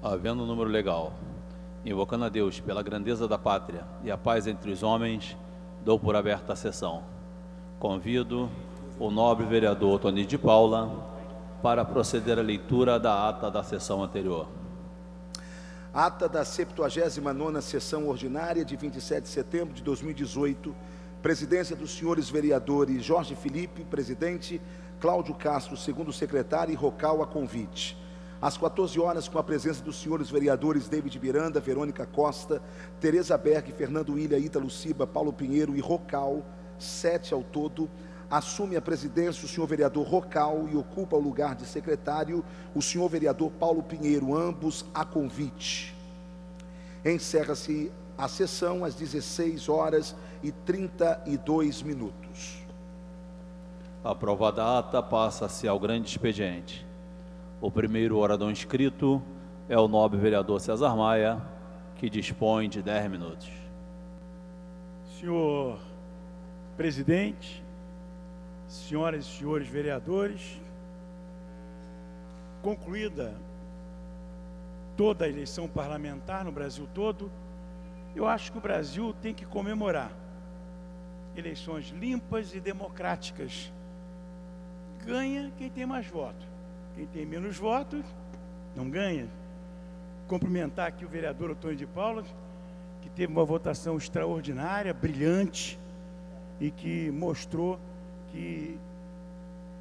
Havendo número legal, invocando a Deus pela grandeza da pátria e a paz entre os homens, dou por aberta a sessão. Convido o nobre vereador Tony de Paula para proceder à leitura da ata da sessão anterior. Ata da 79ª sessão ordinária de 27 de setembro de 2018, presidência dos senhores vereadores Jorge Felipe, presidente, Cláudio Castro, segundo secretário, e Rocal a convite. Às 14 horas, com a presença dos senhores vereadores David Miranda, Verônica Costa, Tereza Berg, Fernando Ilha, Ítalo Ciba, Paulo Pinheiro e Rocal, 7 ao todo, assume a presidência o senhor vereador Rocal e ocupa o lugar de secretário o senhor vereador Paulo Pinheiro, ambos a convite. Encerra-se a sessão às 16h32. Aprovada a ata, passa-se ao grande expediente. O primeiro orador inscrito é o nobre vereador César Maia, que dispõe de 10 minutos. Senhor presidente, senhoras e senhores vereadores, concluída toda a eleição parlamentar no Brasil todo, eu acho que o Brasil tem que comemorar eleições limpas e democráticas. Ganha quem tem mais votos. Quem tem menos votos não ganha. Cumprimentar aqui o vereador Antônio de Paula, que teve uma votação extraordinária, brilhante, e que mostrou que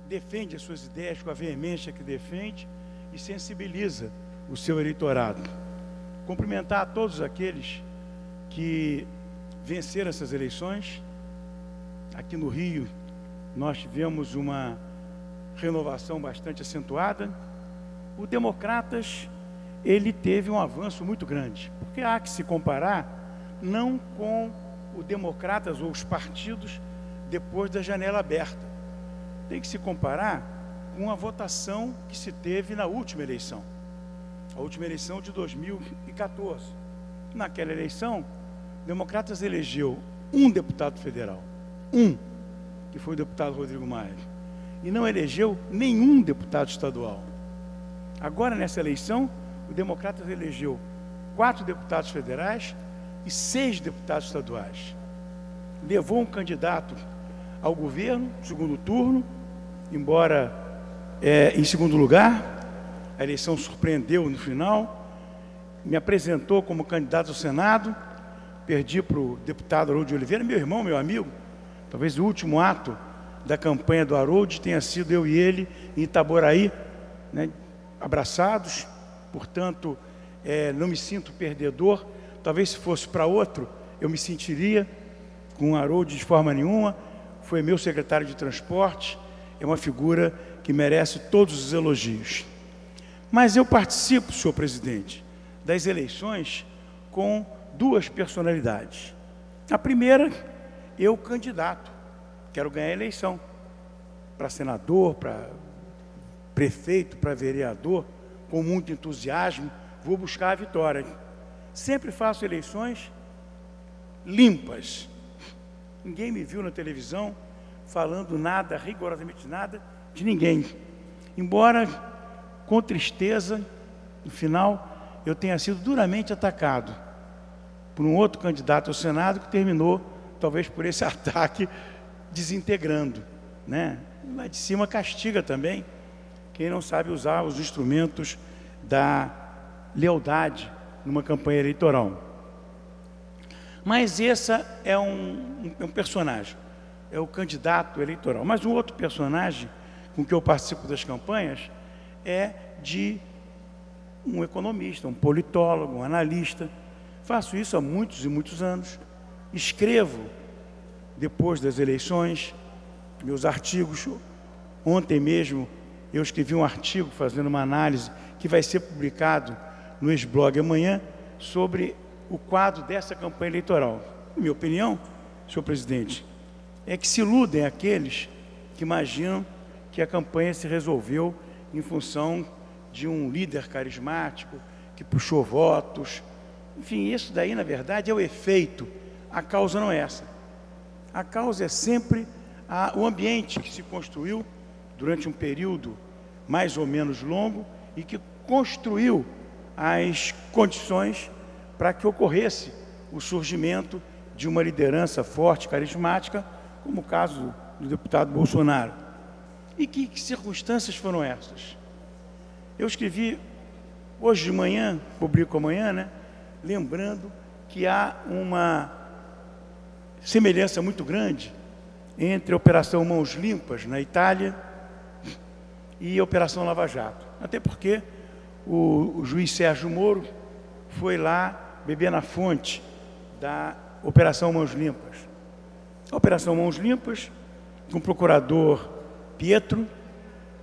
defende as suas ideias com a veemência que defende e sensibiliza o seu eleitorado. Cumprimentar a todos aqueles que venceram essas eleições. Aqui no Rio, nós tivemos uma renovação bastante acentuada. O Democratas, ele teve um avanço muito grande, porque há que se comparar não com o Democratas ou os partidos depois da janela aberta. Tem que se comparar com a votação que se teve na última eleição, a última eleição de 2014. Naquela eleição, o Democratas elegeu um deputado federal, que foi o deputado Rodrigo Maia, e não elegeu nenhum deputado estadual. Agora, nessa eleição, o Democratas elegeu 4 deputados federais e 6 deputados estaduais. Levou um candidato ao governo, segundo turno, embora em segundo lugar. A eleição surpreendeu no final. Me apresentou como candidato ao Senado. Perdi para o deputado Harold de Oliveira, meu irmão, meu amigo. Talvez o último ato da campanha do Harold tenha sido eu e ele em Itaboraí, né, abraçados. Portanto, não me sinto perdedor. Talvez se fosse para outro, eu me sentiria com o Harold de forma nenhuma. Foi meu secretário de transporte, é uma figura que merece todos os elogios. Mas eu participo, senhor presidente, das eleições com 2 personalidades. A primeira, eu candidato, quero ganhar a eleição para senador, para prefeito, para vereador, com muito entusiasmo, vou buscar a vitória. Sempre faço eleições limpas. Ninguém me viu na televisão falando nada, rigorosamente nada, de ninguém. Embora, com tristeza, no final, eu tenha sido duramente atacado por um outro candidato ao Senado que terminou, talvez por esse ataque, desintegrando, né? Lá de cima castiga também quem não sabe usar os instrumentos da lealdade numa campanha eleitoral. Mas esse é um personagem, é o candidato eleitoral. Mas um outro personagem com que eu participo das campanhas é de um economista, um politólogo, um analista. Faço isso há muitos e muitos anos. Escrevo, depois das eleições, meus artigos. Ontem mesmo eu escrevi um artigo fazendo uma análise que vai ser publicado no ex-blog amanhã sobre o quadro dessa campanha eleitoral. Minha opinião, senhor presidente, é que se iludem aqueles que imaginam que a campanha se resolveu em função de um líder carismático que puxou votos. Enfim, isso daí, na verdade, é o efeito. A causa não é essa. A causa é sempre o ambiente que se construiu durante um período mais ou menos longo e que construiu as condições para que ocorresse o surgimento de uma liderança forte, carismática, como o caso do deputado Bolsonaro. E que circunstâncias foram essas? Eu escrevi hoje de manhã, publico amanhã, né, lembrando que há uma semelhança muito grande entre a Operação Mãos Limpas, na Itália, e a Operação Lava Jato. Até porque o juiz Sérgio Moro foi lá beber na fonte da Operação Mãos Limpas. A Operação Mãos Limpas, com o procurador Pietro,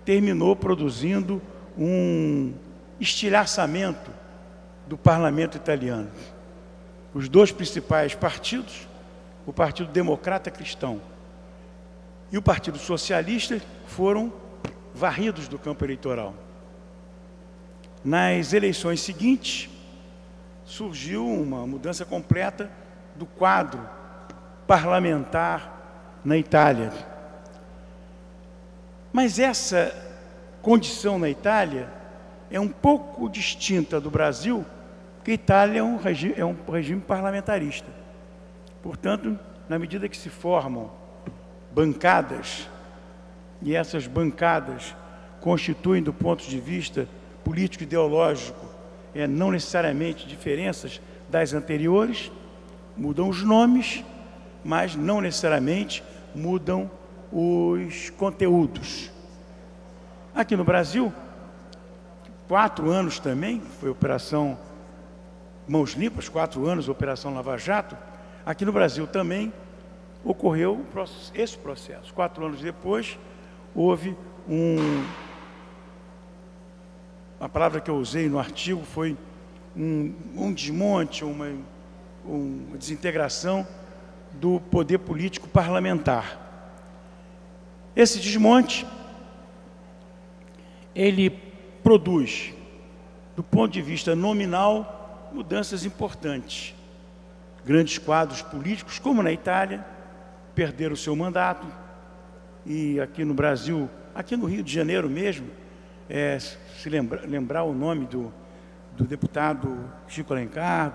terminou produzindo um estilhaçamento do parlamento italiano. Os dois principais partidos, o Partido Democrata Cristão e o Partido Socialista, foram varridos do campo eleitoral. Nas eleições seguintes, surgiu uma mudança completa do quadro parlamentar na Itália. Mas essa condição na Itália é um pouco distinta do Brasil, porque a Itália é um regime parlamentarista. Portanto, na medida que se formam bancadas, e essas bancadas constituem, do ponto de vista político-ideológico, não necessariamente diferenças das anteriores, mudam os nomes, mas não necessariamente mudam os conteúdos. Aqui no Brasil, 4 anos também, foi a Operação Mãos Limpas, 4 anos a Operação Lava Jato. Aqui no Brasil também ocorreu esse processo. 4 anos depois, houve a palavra que eu usei no artigo foi um desmonte, uma desintegração do poder político parlamentar. Esse desmonte, ele produz, do ponto de vista nominal, mudanças importantes. Grandes quadros políticos, como na Itália, perderam o seu mandato, e aqui no Brasil, aqui no Rio de Janeiro mesmo, se lembrar o nome do deputado Chico Alencar,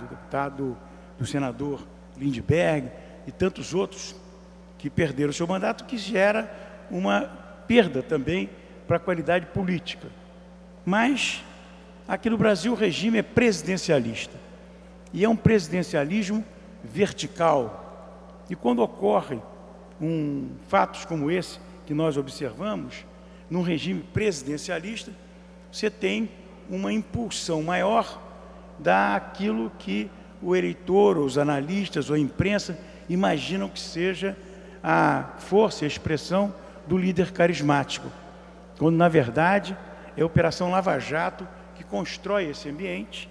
do senador Lindbergh e tantos outros que perderam o seu mandato, que gera uma perda também para a qualidade política. Mas aqui no Brasil o regime é presidencialista, e é um presidencialismo vertical. E quando ocorre fatos como esse que nós observamos, num regime presidencialista, você tem uma impulsão maior daquilo que o eleitor, ou os analistas, ou a imprensa imaginam que seja a força e a expressão do líder carismático, quando, na verdade, é a Operação Lava Jato que constrói esse ambiente,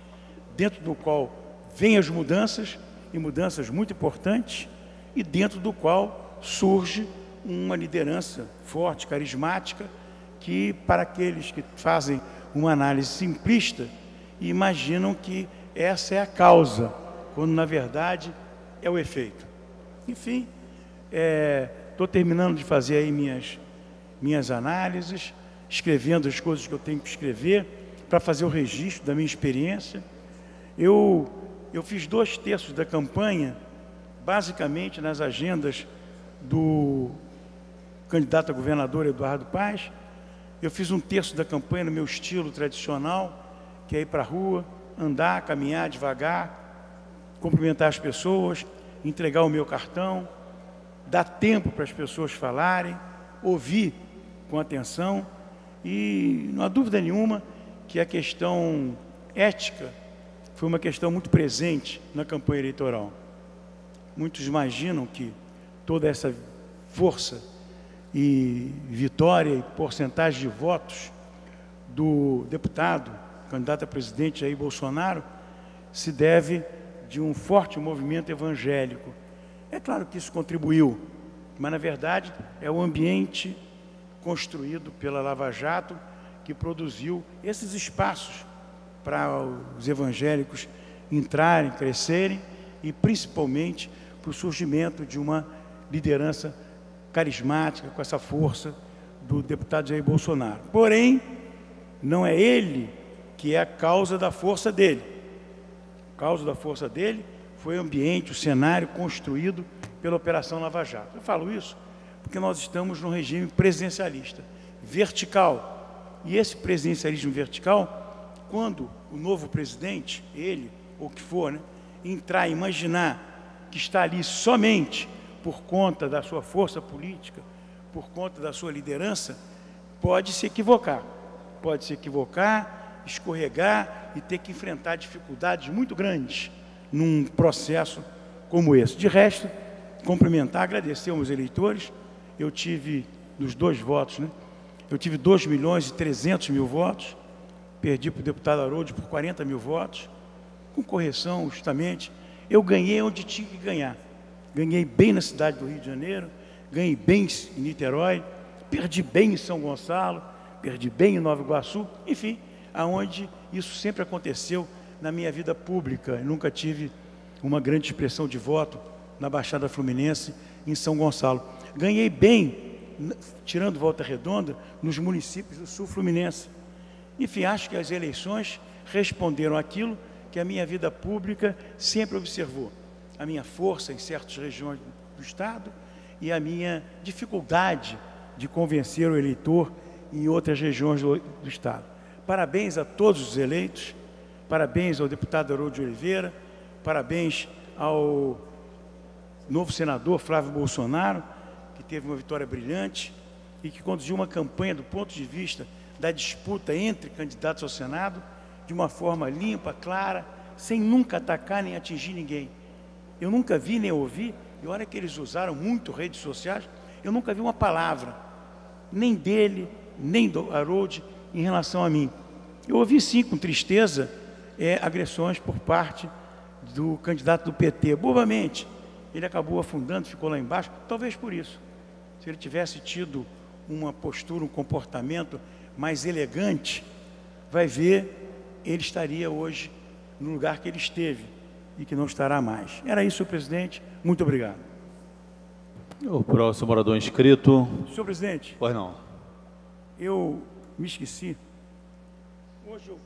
dentro do qual vêm as mudanças, e mudanças muito importantes, e dentro do qual surge uma liderança forte, carismática, que, para aqueles que fazem uma análise simplista, imaginam que essa é a causa, quando, na verdade, é o efeito. Enfim, estou terminando de fazer aí minhas análises, escrevendo as coisas que eu tenho que escrever, para fazer o registro da minha experiência. Eu fiz 2 terços da campanha, basicamente nas agendas do candidato a governador Eduardo Paes. Eu fiz 1 terço da campanha no meu estilo tradicional, que é ir para a rua, andar, caminhar devagar, cumprimentar as pessoas, entregar o meu cartão, dar tempo para as pessoas falarem, ouvir com atenção. E não há dúvida nenhuma que a questão ética foi uma questão muito presente na campanha eleitoral. Muitos imaginam que toda essa força e vitória e porcentagem de votos do deputado, candidato a presidente Jair Bolsonaro, se deve de um forte movimento evangélico. É claro que isso contribuiu, mas, na verdade, é o ambiente construído pela Lava Jato que produziu esses espaços para os evangélicos entrarem, crescerem, e principalmente para o surgimento de uma liderança carismática, com essa força do deputado Jair Bolsonaro. Porém, não é ele que é a causa da força dele. A causa da força dele foi o ambiente, o cenário construído pela Operação Lava Jato. Eu falo isso porque nós estamos num regime presidencialista, vertical. E esse presidencialismo vertical, quando o novo presidente, ele ou o que for, né, entrar e imaginar que está ali somente por conta da sua força política, por conta da sua liderança, pode se equivocar. Pode se equivocar, escorregar e ter que enfrentar dificuldades muito grandes num processo como esse. De resto, cumprimentar, agradecer aos eleitores. Eu tive, dos 2 votos, né? Eu tive 2.300.000 votos, perdi para o deputado Haroldo por 40.000 votos, com correção, justamente. Eu ganhei onde tinha que ganhar. Ganhei bem na cidade do Rio de Janeiro, ganhei bem em Niterói, perdi bem em São Gonçalo, perdi bem em Nova Iguaçu, enfim, aonde isso sempre aconteceu na minha vida pública. Eu nunca tive uma grande expressão de voto na Baixada Fluminense, em São Gonçalo. Ganhei bem, tirando Volta Redonda, nos municípios do Sul Fluminense. Enfim, acho que as eleições responderam àquilo que a minha vida pública sempre observou. A minha força em certas regiões do Estado e a minha dificuldade de convencer o eleitor em outras regiões do Estado. Parabéns a todos os eleitos, parabéns ao deputado Haroldo de Oliveira, parabéns ao novo senador Flávio Bolsonaro, que teve uma vitória brilhante e que conduziu uma campanha do ponto de vista da disputa entre candidatos ao Senado de uma forma limpa, clara, sem nunca atacar nem atingir ninguém. Eu nunca vi nem ouvi, e olha que eles usaram muito redes sociais, eu nunca vi uma palavra, nem dele, nem do Haroldo, em relação a mim. Eu ouvi sim, com tristeza, agressões por parte do candidato do PT. Bobamente, ele acabou afundando, ficou lá embaixo, talvez por isso. Se ele tivesse tido uma postura, um comportamento mais elegante, vai ver, ele estaria hoje no lugar que ele esteve e que não estará mais. Era isso, senhor presidente. Muito obrigado. O próximo orador inscrito. Senhor presidente. Pois não. Eu me esqueci. Hoje eu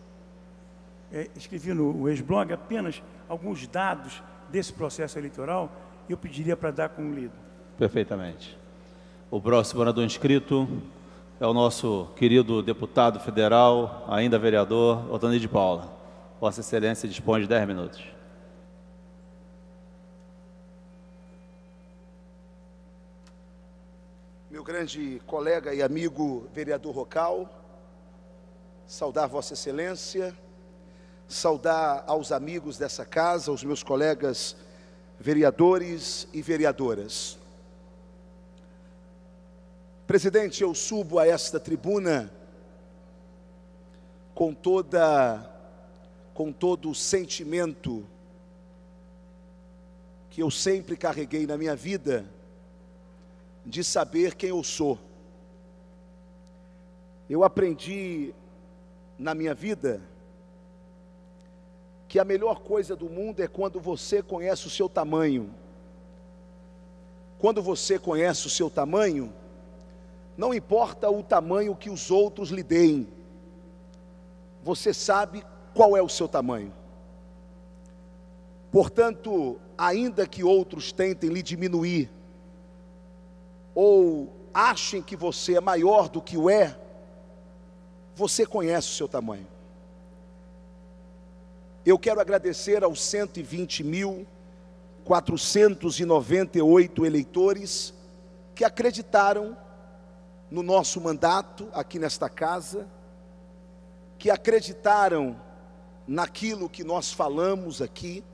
escrevi no ex-blog apenas alguns dados desse processo eleitoral e eu pediria para dar como lido. Perfeitamente. O próximo orador inscrito é o nosso querido deputado federal, ainda vereador, Otoni de Paula. Vossa Excelência dispõe de 10 minutos. Meu grande colega e amigo vereador Rocal, saudar Vossa Excelência, saudar aos amigos dessa casa, aos meus colegas vereadores e vereadoras. Presidente, eu subo a esta tribuna com todo o sentimento que eu sempre carreguei na minha vida, de saber quem eu sou. Eu aprendi na minha vida que a melhor coisa do mundo é quando você conhece o seu tamanho. Quando você conhece o seu tamanho, não importa o tamanho que os outros lhe deem, você sabe qual é o seu tamanho. Portanto, ainda que outros tentem lhe diminuir, ou achem que você é maior do que o é, você conhece o seu tamanho. Eu quero agradecer aos 120.498 eleitores que acreditaram no nosso mandato aqui nesta casa, que acreditaram naquilo que nós falamos aqui,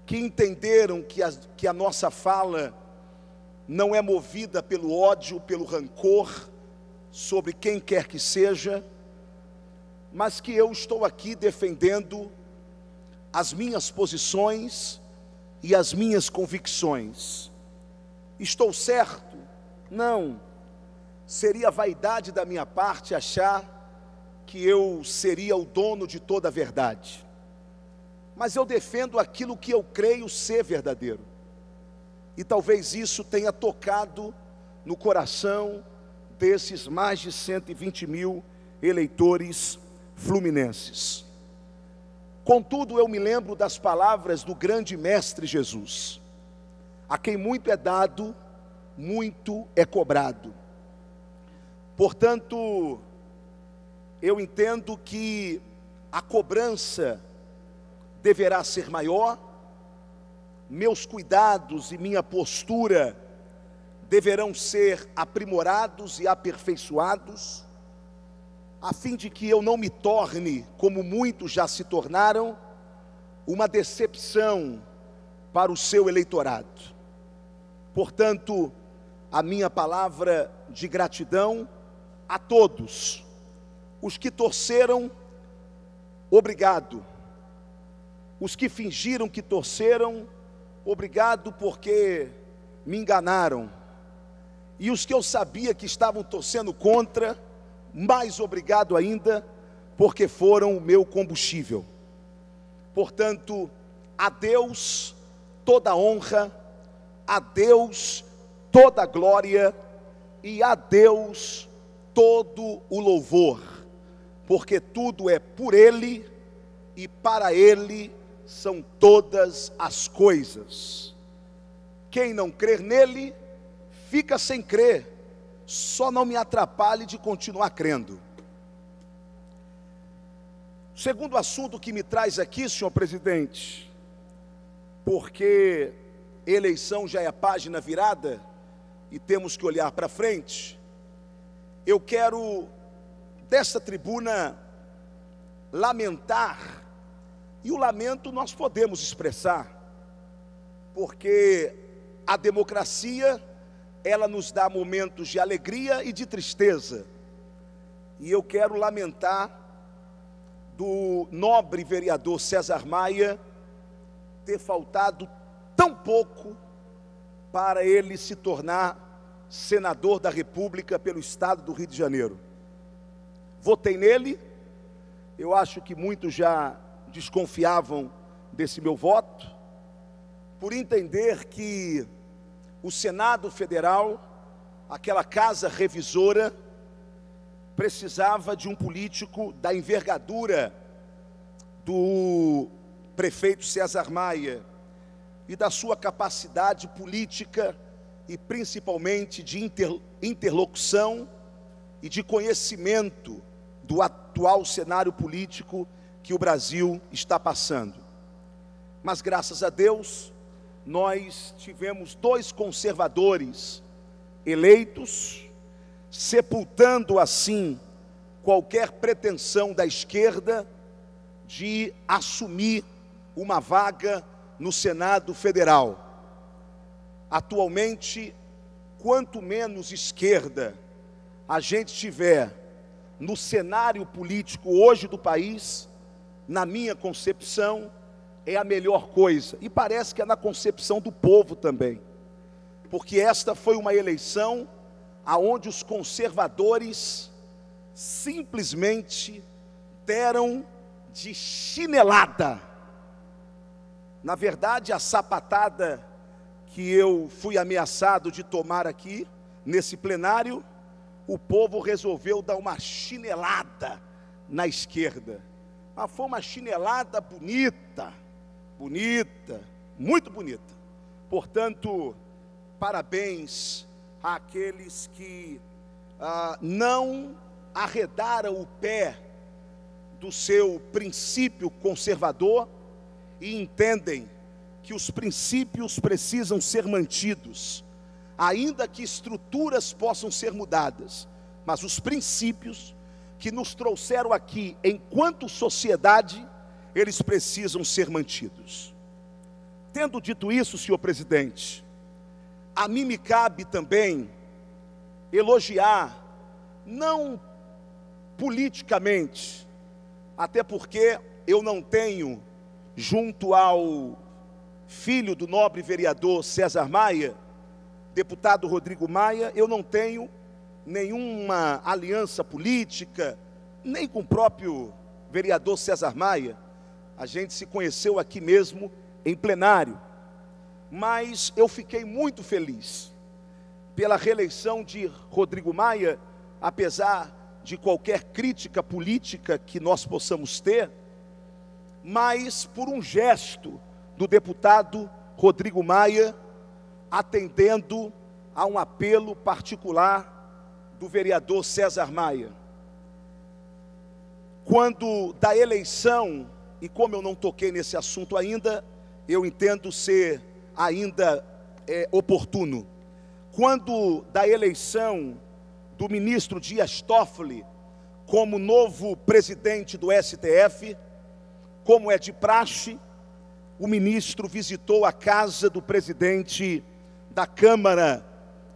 que entenderam que a nossa fala não é movida pelo ódio, pelo rancor sobre quem quer que seja, mas que eu estou aqui defendendo as minhas posições e as minhas convicções. Estou certo? Não. Seria vaidade da minha parte achar que eu seria o dono de toda a verdade. Mas eu defendo aquilo que eu creio ser verdadeiro. E talvez isso tenha tocado no coração desses mais de 120.000 eleitores fluminenses. Contudo, eu me lembro das palavras do grande mestre Jesus: a quem muito é dado, muito é cobrado. Portanto, eu entendo que a cobrança deverá ser maior, meus cuidados e minha postura deverão ser aprimorados e aperfeiçoados, a fim de que eu não me torne, como muitos já se tornaram, uma decepção para o seu eleitorado. Portanto, a minha palavra de gratidão a todos os que torceram, obrigado. Os que fingiram que torceram, obrigado, porque me enganaram. E os que eu sabia que estavam torcendo contra, mais obrigado ainda, porque foram o meu combustível. Portanto, a Deus toda honra, a Deus toda glória e a Deus todo o louvor, porque tudo é por Ele e para Ele são todas as coisas. Quem não crer nele, fica sem crer, só não me atrapalhe de continuar crendo. O segundo assunto que me traz aqui, senhor presidente, porque eleição já é a página virada e temos que olhar para frente, eu quero desta tribuna lamentar, e o lamento nós podemos expressar, porque a democracia, ela nos dá momentos de alegria e de tristeza, e eu quero lamentar do nobre vereador César Maia ter faltado tão pouco para ele se tornar senador da República pelo estado do Rio de Janeiro. Votei nele, eu acho que muitos já desconfiavam desse meu voto, por entender que o Senado Federal, aquela casa revisora, precisava de um político da envergadura do prefeito César Maia e da sua capacidade política e principalmente de interlocução e de conhecimento do atual cenário político que o Brasil está passando. Mas graças a Deus, nós tivemos 2 conservadores eleitos, sepultando assim qualquer pretensão da esquerda de assumir uma vaga no Senado Federal. Atualmente, quanto menos esquerda a gente tiver no cenário político hoje do país, na minha concepção, é a melhor coisa. E parece que é na concepção do povo também, porque esta foi uma eleição aonde os conservadores simplesmente deram de chinelada. Na verdade, a sapatada que eu fui ameaçado de tomar aqui, nesse plenário, o povo resolveu dar uma chinelada na esquerda. Mas foi uma chinelada bonita, bonita, muito bonita. Portanto, parabéns àqueles que não arredaram o pé do seu princípio conservador e entendem que os princípios precisam ser mantidos, ainda que estruturas possam ser mudadas, mas os princípios que nos trouxeram aqui enquanto sociedade, eles precisam ser mantidos. Tendo dito isso, senhor presidente, a mim me cabe também elogiar, não politicamente, até porque eu não tenho, junto ao filho do nobre vereador César Maia, deputado Rodrigo Maia, eu não tenho nenhuma aliança política, nem com o próprio vereador César Maia. A gente se conheceu aqui mesmo em plenário, mas eu fiquei muito feliz pela reeleição de Rodrigo Maia, apesar de qualquer crítica política que nós possamos ter, mas por um gesto do deputado Rodrigo Maia, atendendo a um apelo particular do vereador César Maia. Quando da eleição, e como eu não toquei nesse assunto ainda, eu entendo ser ainda oportuno. Quando da eleição do ministro Dias Toffoli como novo presidente do STF, como é de praxe, o ministro visitou a casa do presidente da Câmara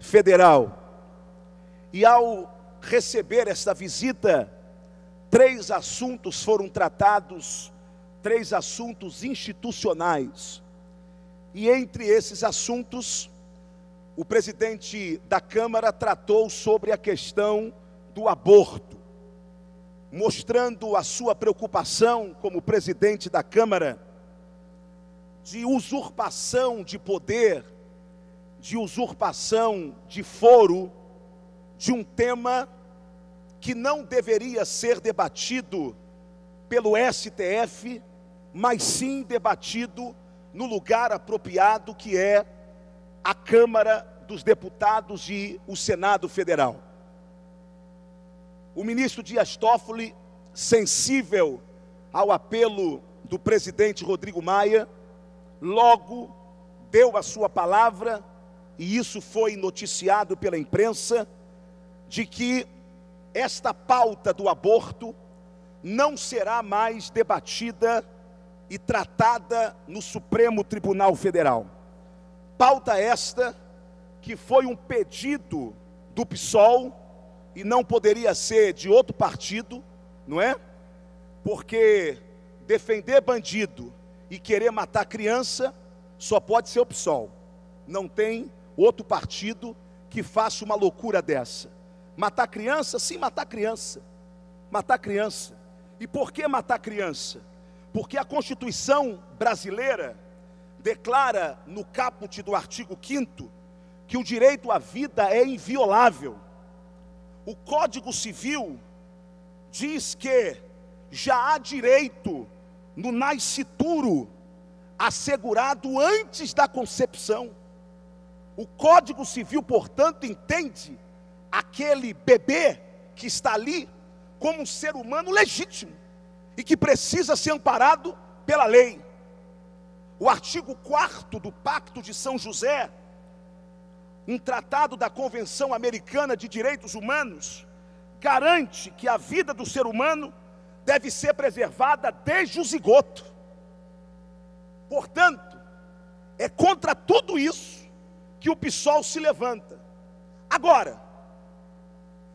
Federal. E ao receber esta visita, 3 assuntos foram tratados, 3 assuntos institucionais. E entre esses assuntos, o presidente da Câmara tratou sobre a questão do aborto, mostrando a sua preocupação como presidente da Câmara de usurpação de poder, de usurpação de foro, de um tema que não deveria ser debatido pelo STF, mas sim debatido no lugar apropriado, que é a Câmara dos Deputados e o Senado Federal. O ministro Dias Toffoli, sensível ao apelo do presidente Rodrigo Maia, logo deu a sua palavra, e isso foi noticiado pela imprensa, de que esta pauta do aborto não será mais debatida e tratada no Supremo Tribunal Federal. Pauta esta que foi um pedido do PSOL, e não poderia ser de outro partido, não é? Porque defender bandido e querer matar criança só pode ser o PSOL. Não tem outro partido que faça uma loucura dessa. Matar criança? Sim, matar criança. Matar criança. E por que matar criança? Porque a Constituição brasileira declara no caput do artigo 5º que o direito à vida é inviolável. O Código Civil diz que já há direito no nascituro assegurado antes da concepção. O Código Civil, portanto, entende aquele bebê que está ali como um ser humano legítimo e que precisa ser amparado pela lei. O artigo 4º do Pacto de São José, um tratado da Convenção Americana de Direitos Humanos, garante que a vida do ser humano deve ser preservada desde o zigoto. Portanto, é contra tudo isso que o PSOL se levanta. Agora,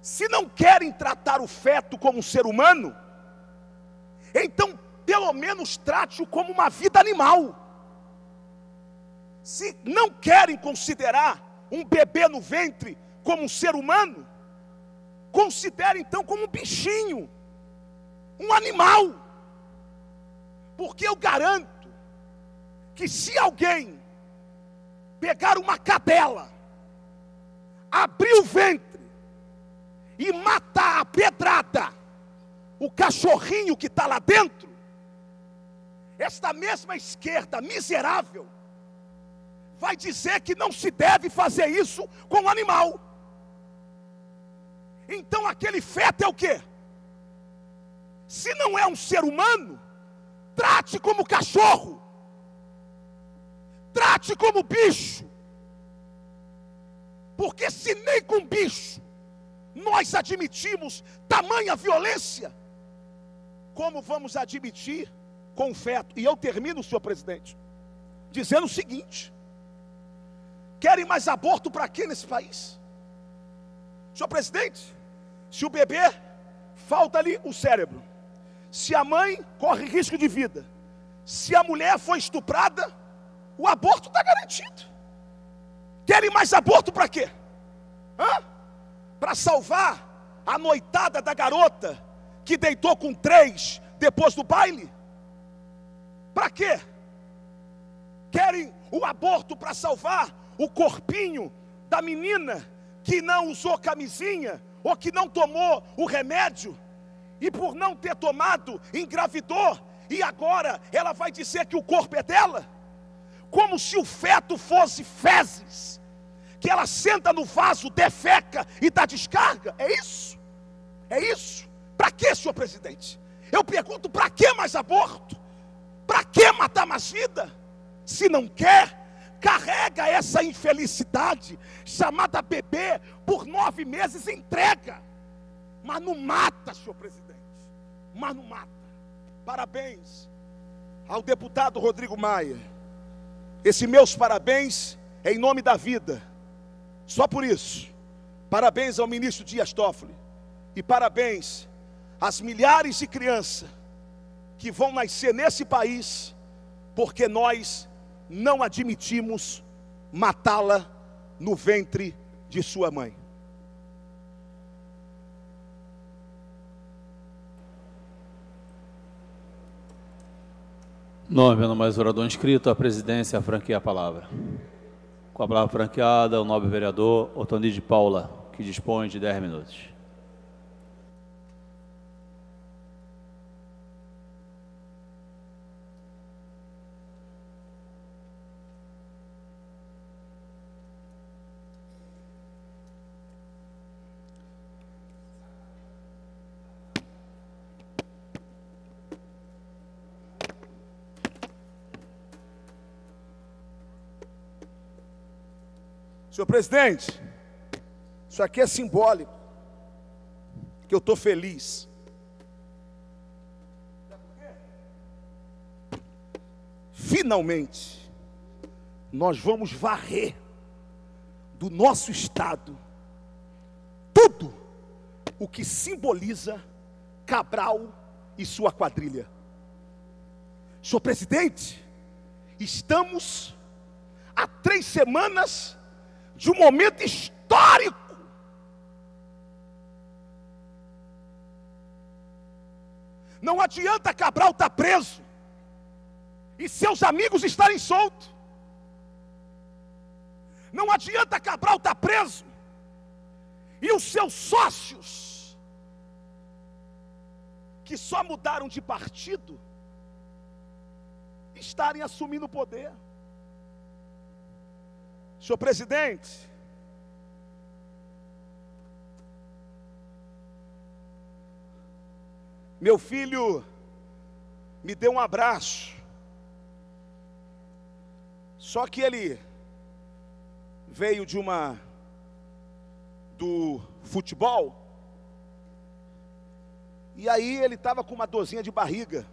se não querem tratar o feto como um ser humano, então pelo menos trate-o como uma vida animal. Se não querem considerar um bebê no ventre como um ser humano, considere então como um bichinho, um animal. Porque eu garanto que se alguém pegar uma cadela, abrir o ventre e matar a pedrada o cachorrinho que está lá dentro, esta mesma esquerda miserável vai dizer que não se deve fazer isso com o animal. Então aquele feto é o quê? Se não é um ser humano, trate como cachorro, trate como bicho. Porque se nem com bicho nós admitimos tamanha violência, como vamos admitir com o feto? E eu termino, senhor presidente, dizendo o seguinte: querem mais aborto para quê nesse país? Senhor presidente, se o bebê falta ali o cérebro, se a mãe corre risco de vida, se a mulher foi estuprada, o aborto está garantido. Querem mais aborto para quê? Para salvar a noitada da garota que deitou com 3 depois do baile? Para quê? Querem o aborto para salvar o corpinho da menina que não usou camisinha, ou que não tomou o remédio, e por não ter tomado, engravidou, e agora ela vai dizer que o corpo é dela? Como se o feto fosse fezes, que ela senta no vaso, defeca e dá descarga? É isso? É isso? Para que, senhor presidente? Eu pergunto, para que mais aborto? Para que matar mais vida? Se não quer, carrega essa infelicidade chamada bebê por 9 meses, entrega. Mas não mata, senhor presidente. Mas não mata. Parabéns ao deputado Rodrigo Maia. Esse meus parabéns é em nome da vida. Só por isso. Parabéns ao ministro Dias Toffoli. E parabéns às milhares de crianças que vão nascer nesse país, porque nós não admitimos matá-la no ventre de sua mãe. Não havendo mais orador inscrito, a presidência franqueia a palavra. Com a palavra franqueada, o nobre vereador Otoni de Paula, que dispõe de 10 minutos. Senhor presidente, isso aqui é simbólico, que eu estou feliz. Finalmente, nós vamos varrer do nosso estado tudo o que simboliza Cabral e sua quadrilha. Senhor presidente, estamos há 3 semanas de um momento histórico. Não adianta Cabral estar preso e seus amigos estarem soltos. Não adianta Cabral estar preso e os seus sócios, que só mudaram de partido, estarem assumindo o poder. Senhor presidente, meu filho me deu um abraço, só que ele veio do futebol, e aí ele estava com uma dorzinha de barriga,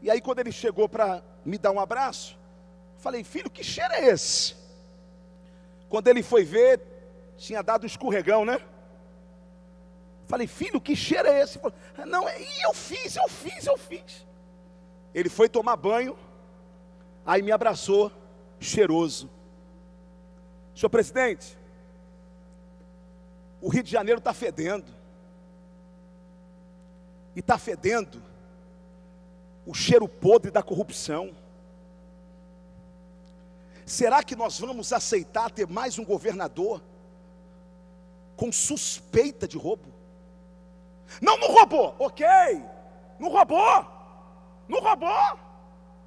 e aí quando ele chegou para me dar um abraço, falei, filho, que cheiro é esse? Quando ele foi ver, tinha dado um escorregão, né? Falei, filho, que cheiro é esse? Falei, não, eu fiz. Ele foi tomar banho, aí me abraçou, cheiroso. Senhor presidente, o Rio de Janeiro está fedendo. E está fedendo o cheiro podre da corrupção. Será que nós vamos aceitar ter mais um governador com suspeita de roubo? Não roubou, ok, não roubou,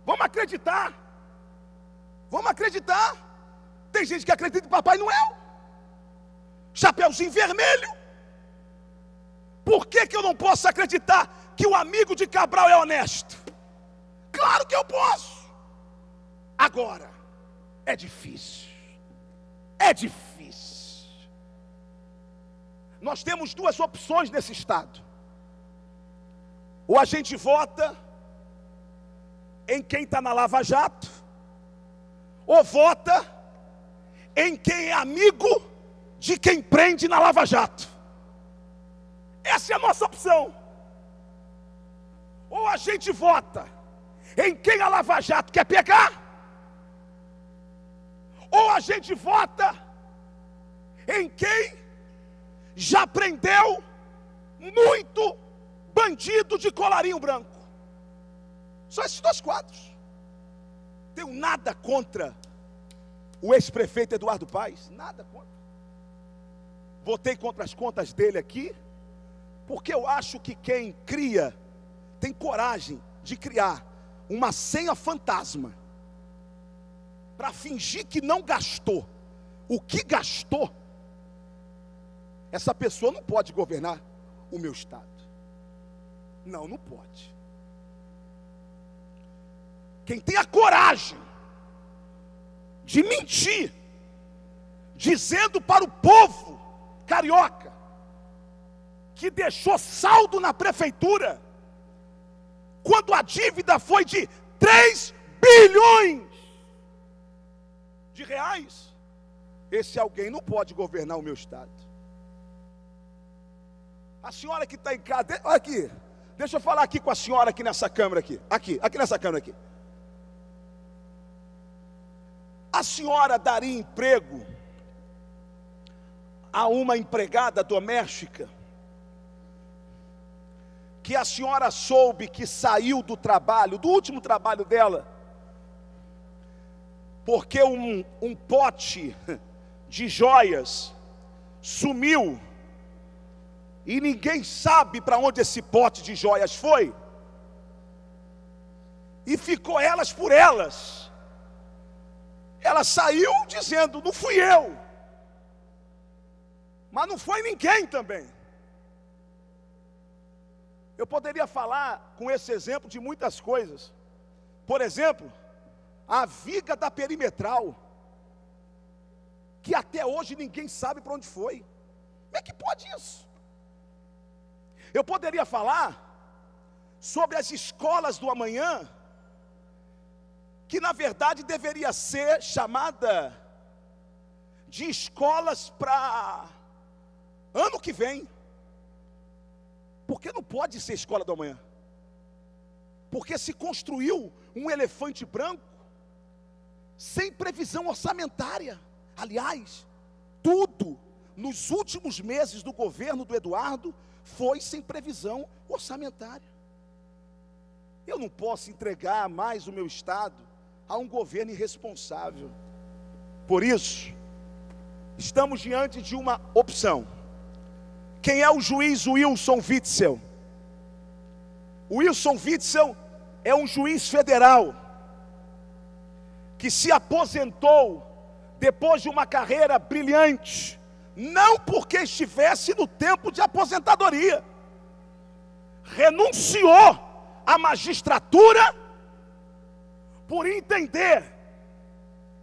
vamos acreditar, tem gente que acredita em Papai Noel, chapeuzinho vermelho. Por que eu não posso acreditar que o amigo de Cabral é honesto? Claro que eu posso. Agora, é difícil. Nós temos 2 opções nesse estado. Ou a gente vota em quem está na Lava Jato, ou vota em quem é amigo de quem prende na Lava Jato. Essa é a nossa opção. Ou a gente vota em quem a Lava Jato quer pegar, ou a gente vota em quem já prendeu muito bandido de colarinho branco. Só esses 2 quadros. Tenho nada contra o ex-prefeito Eduardo Paes, nada contra. votei contra as contas dele aqui, porque eu acho que quem cria, tem coragem de criar uma senha fantasma, para fingir que não gastou o que gastou, essa pessoa não pode governar o meu estado. Não, não pode. Quem tem a coragem de mentir, dizendo para o povo carioca que deixou saldo na prefeitura, quando a dívida foi de 3 bilhões de reais, esse alguém não pode governar o meu estado. A senhora que está em casa, olha aqui, deixa eu falar aqui com a senhora aqui nessa câmera aqui nessa câmera aqui. A senhora daria emprego a uma empregada doméstica que a senhora soube que saiu do trabalho, do último trabalho dela, porque um pote de joias sumiu e ninguém sabe para onde esse pote de joias foi, e ficou elas por elas. Ela saiu dizendo: não fui eu, mas não foi ninguém também. Eu poderia falar com esse exemplo de muitas coisas. Por exemplo, a viga da perimetral, que até hoje ninguém sabe para onde foi. Como é que pode isso? Eu poderia falar sobre as escolas do amanhã, que na verdade deveria ser chamada de escolas para ano que vem. Porque não pode ser escola do amanhã. Porque se construiu um elefante branco sem previsão orçamentária. Aliás, tudo nos últimos meses do governo do Eduardo foi sem previsão orçamentária. Eu não posso entregar mais o meu estado a um governo irresponsável. Por isso, estamos diante de uma opção. Quem é o juiz Wilson Witzel? O Wilson Witzel é um juiz federal que se aposentou depois de uma carreira brilhante, não porque estivesse no tempo de aposentadoria, renunciou à magistratura por entender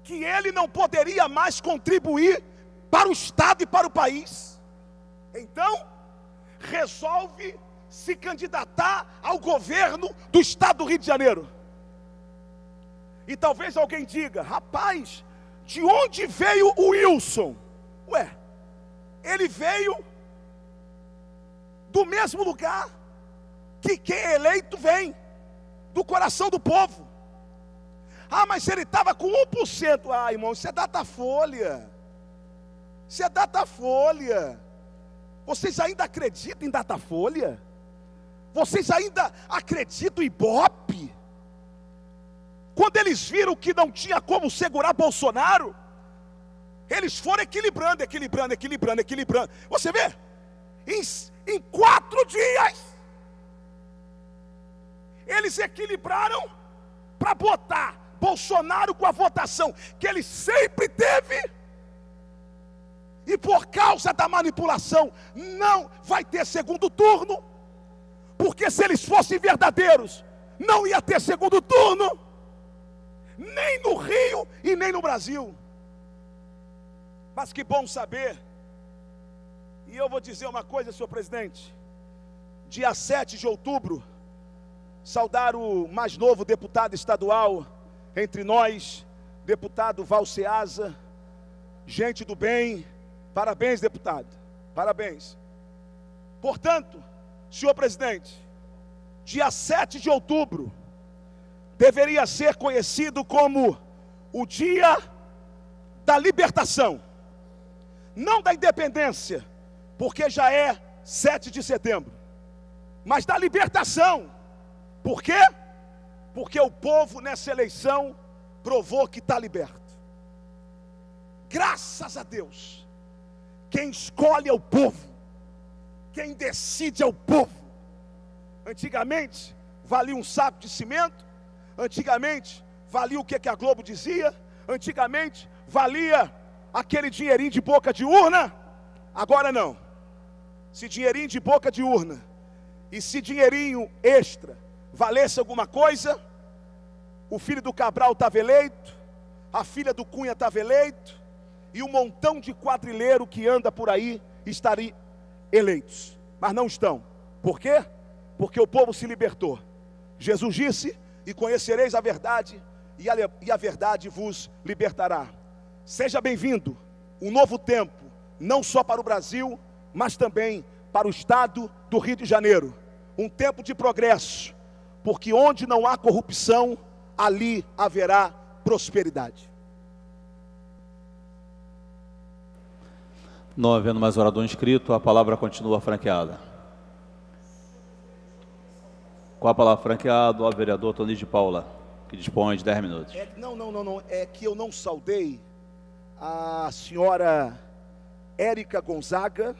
que ele não poderia mais contribuir para o estado e para o país. Então, resolve se candidatar ao governo do estado do Rio de Janeiro. E talvez alguém diga: rapaz, de onde veio o Wilson? Ué, ele veio do mesmo lugar que quem é eleito vem, do coração do povo. Ah, mas ele estava com 1%. Ah, irmão, isso é Datafolha. Isso é Datafolha. Vocês ainda acreditam em Datafolha? Vocês ainda acreditam em Ibope? Quando eles viram que não tinha como segurar Bolsonaro, eles foram equilibrando. Você vê? Em 4 dias, eles equilibraram para botar Bolsonaro com a votação que ele sempre teve. E por causa da manipulação, não vai ter segundo turno. Porque se eles fossem verdadeiros, não ia ter segundo turno, nem no Rio e nem no Brasil. Mas que bom saber. E eu vou dizer uma coisa, senhor presidente. Dia 7 de outubro, saudar o mais novo deputado estadual entre nós, deputado Valceasa, gente do bem. Parabéns, deputado, parabéns. Portanto, senhor presidente, dia 7 de outubro deveria ser conhecido como o dia da libertação, não da independência, porque já é 7 de setembro, mas da libertação. Por quê? Porque o povo nessa eleição provou que está liberto. Graças a Deus Quem escolhe é o povo. Quem decide é o povo. Antigamente, valia um saco de cimento. Antigamente, valia o que a Globo dizia. Antigamente, valia aquele dinheirinho de boca de urna. Agora não. Se dinheirinho de boca de urna e se dinheirinho extra valesse alguma coisa, o filho do Cabral estava eleito, a filha do Cunha estava eleito, e um montão de quadrilheiro que anda por aí estaria eleitos, mas não estão. Por quê? Porque o povo se libertou. Jesus disse: e conhecereis a verdade, e a verdade vos libertará. Seja bem-vindo, um novo tempo, não só para o Brasil, mas também para o estado do Rio de Janeiro. Um tempo de progresso, porque onde não há corrupção, ali haverá prosperidade. Não havendo mais orador inscrito, a palavra continua franqueada. Com a palavra franqueada, o vereador Otoni de Paula, que dispõe de 10 minutos. Não. É que eu não saudei a senhora Érica Gonzaga.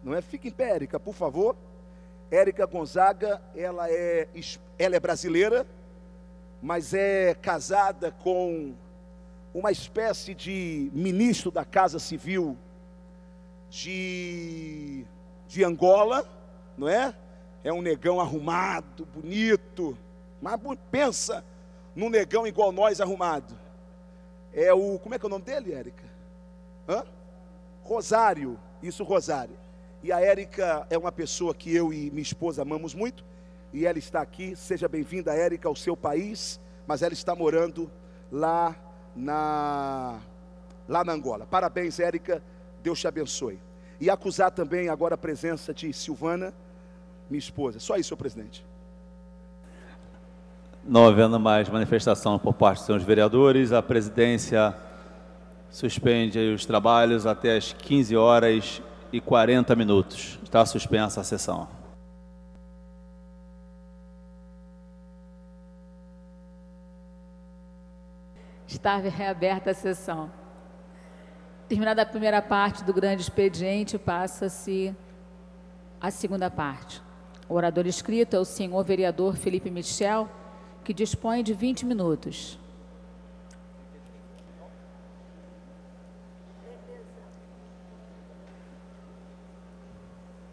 Não é? Fique em pé, Érica, por favor. Érica Gonzaga, ela é brasileira, mas é casada com uma espécie de ministro da Casa Civil de Angola, não é? É um negão arrumado, bonito, mas pensa num negão igual nós arrumado. É o, como é que é o nome dele, Érica? Rosário, isso, Rosário. E a Érica é uma pessoa que eu e minha esposa amamos muito, e ela está aqui. Seja bem-vinda, Érica, ao seu país, mas ela está morando lá na Angola. Parabéns, Érica, Deus te abençoe. E acusar também agora a presença de Silvana, minha esposa. Só isso, senhor presidente. Não havendo mais manifestação por parte dos senhores vereadores, a presidência suspende os trabalhos até as 15h40. Está suspensa a sessão. Está reaberta a sessão. Terminada a primeira parte do grande expediente, passa-se a segunda parte. O orador inscrito é o senhor vereador Felipe Michel, que dispõe de 20 minutos.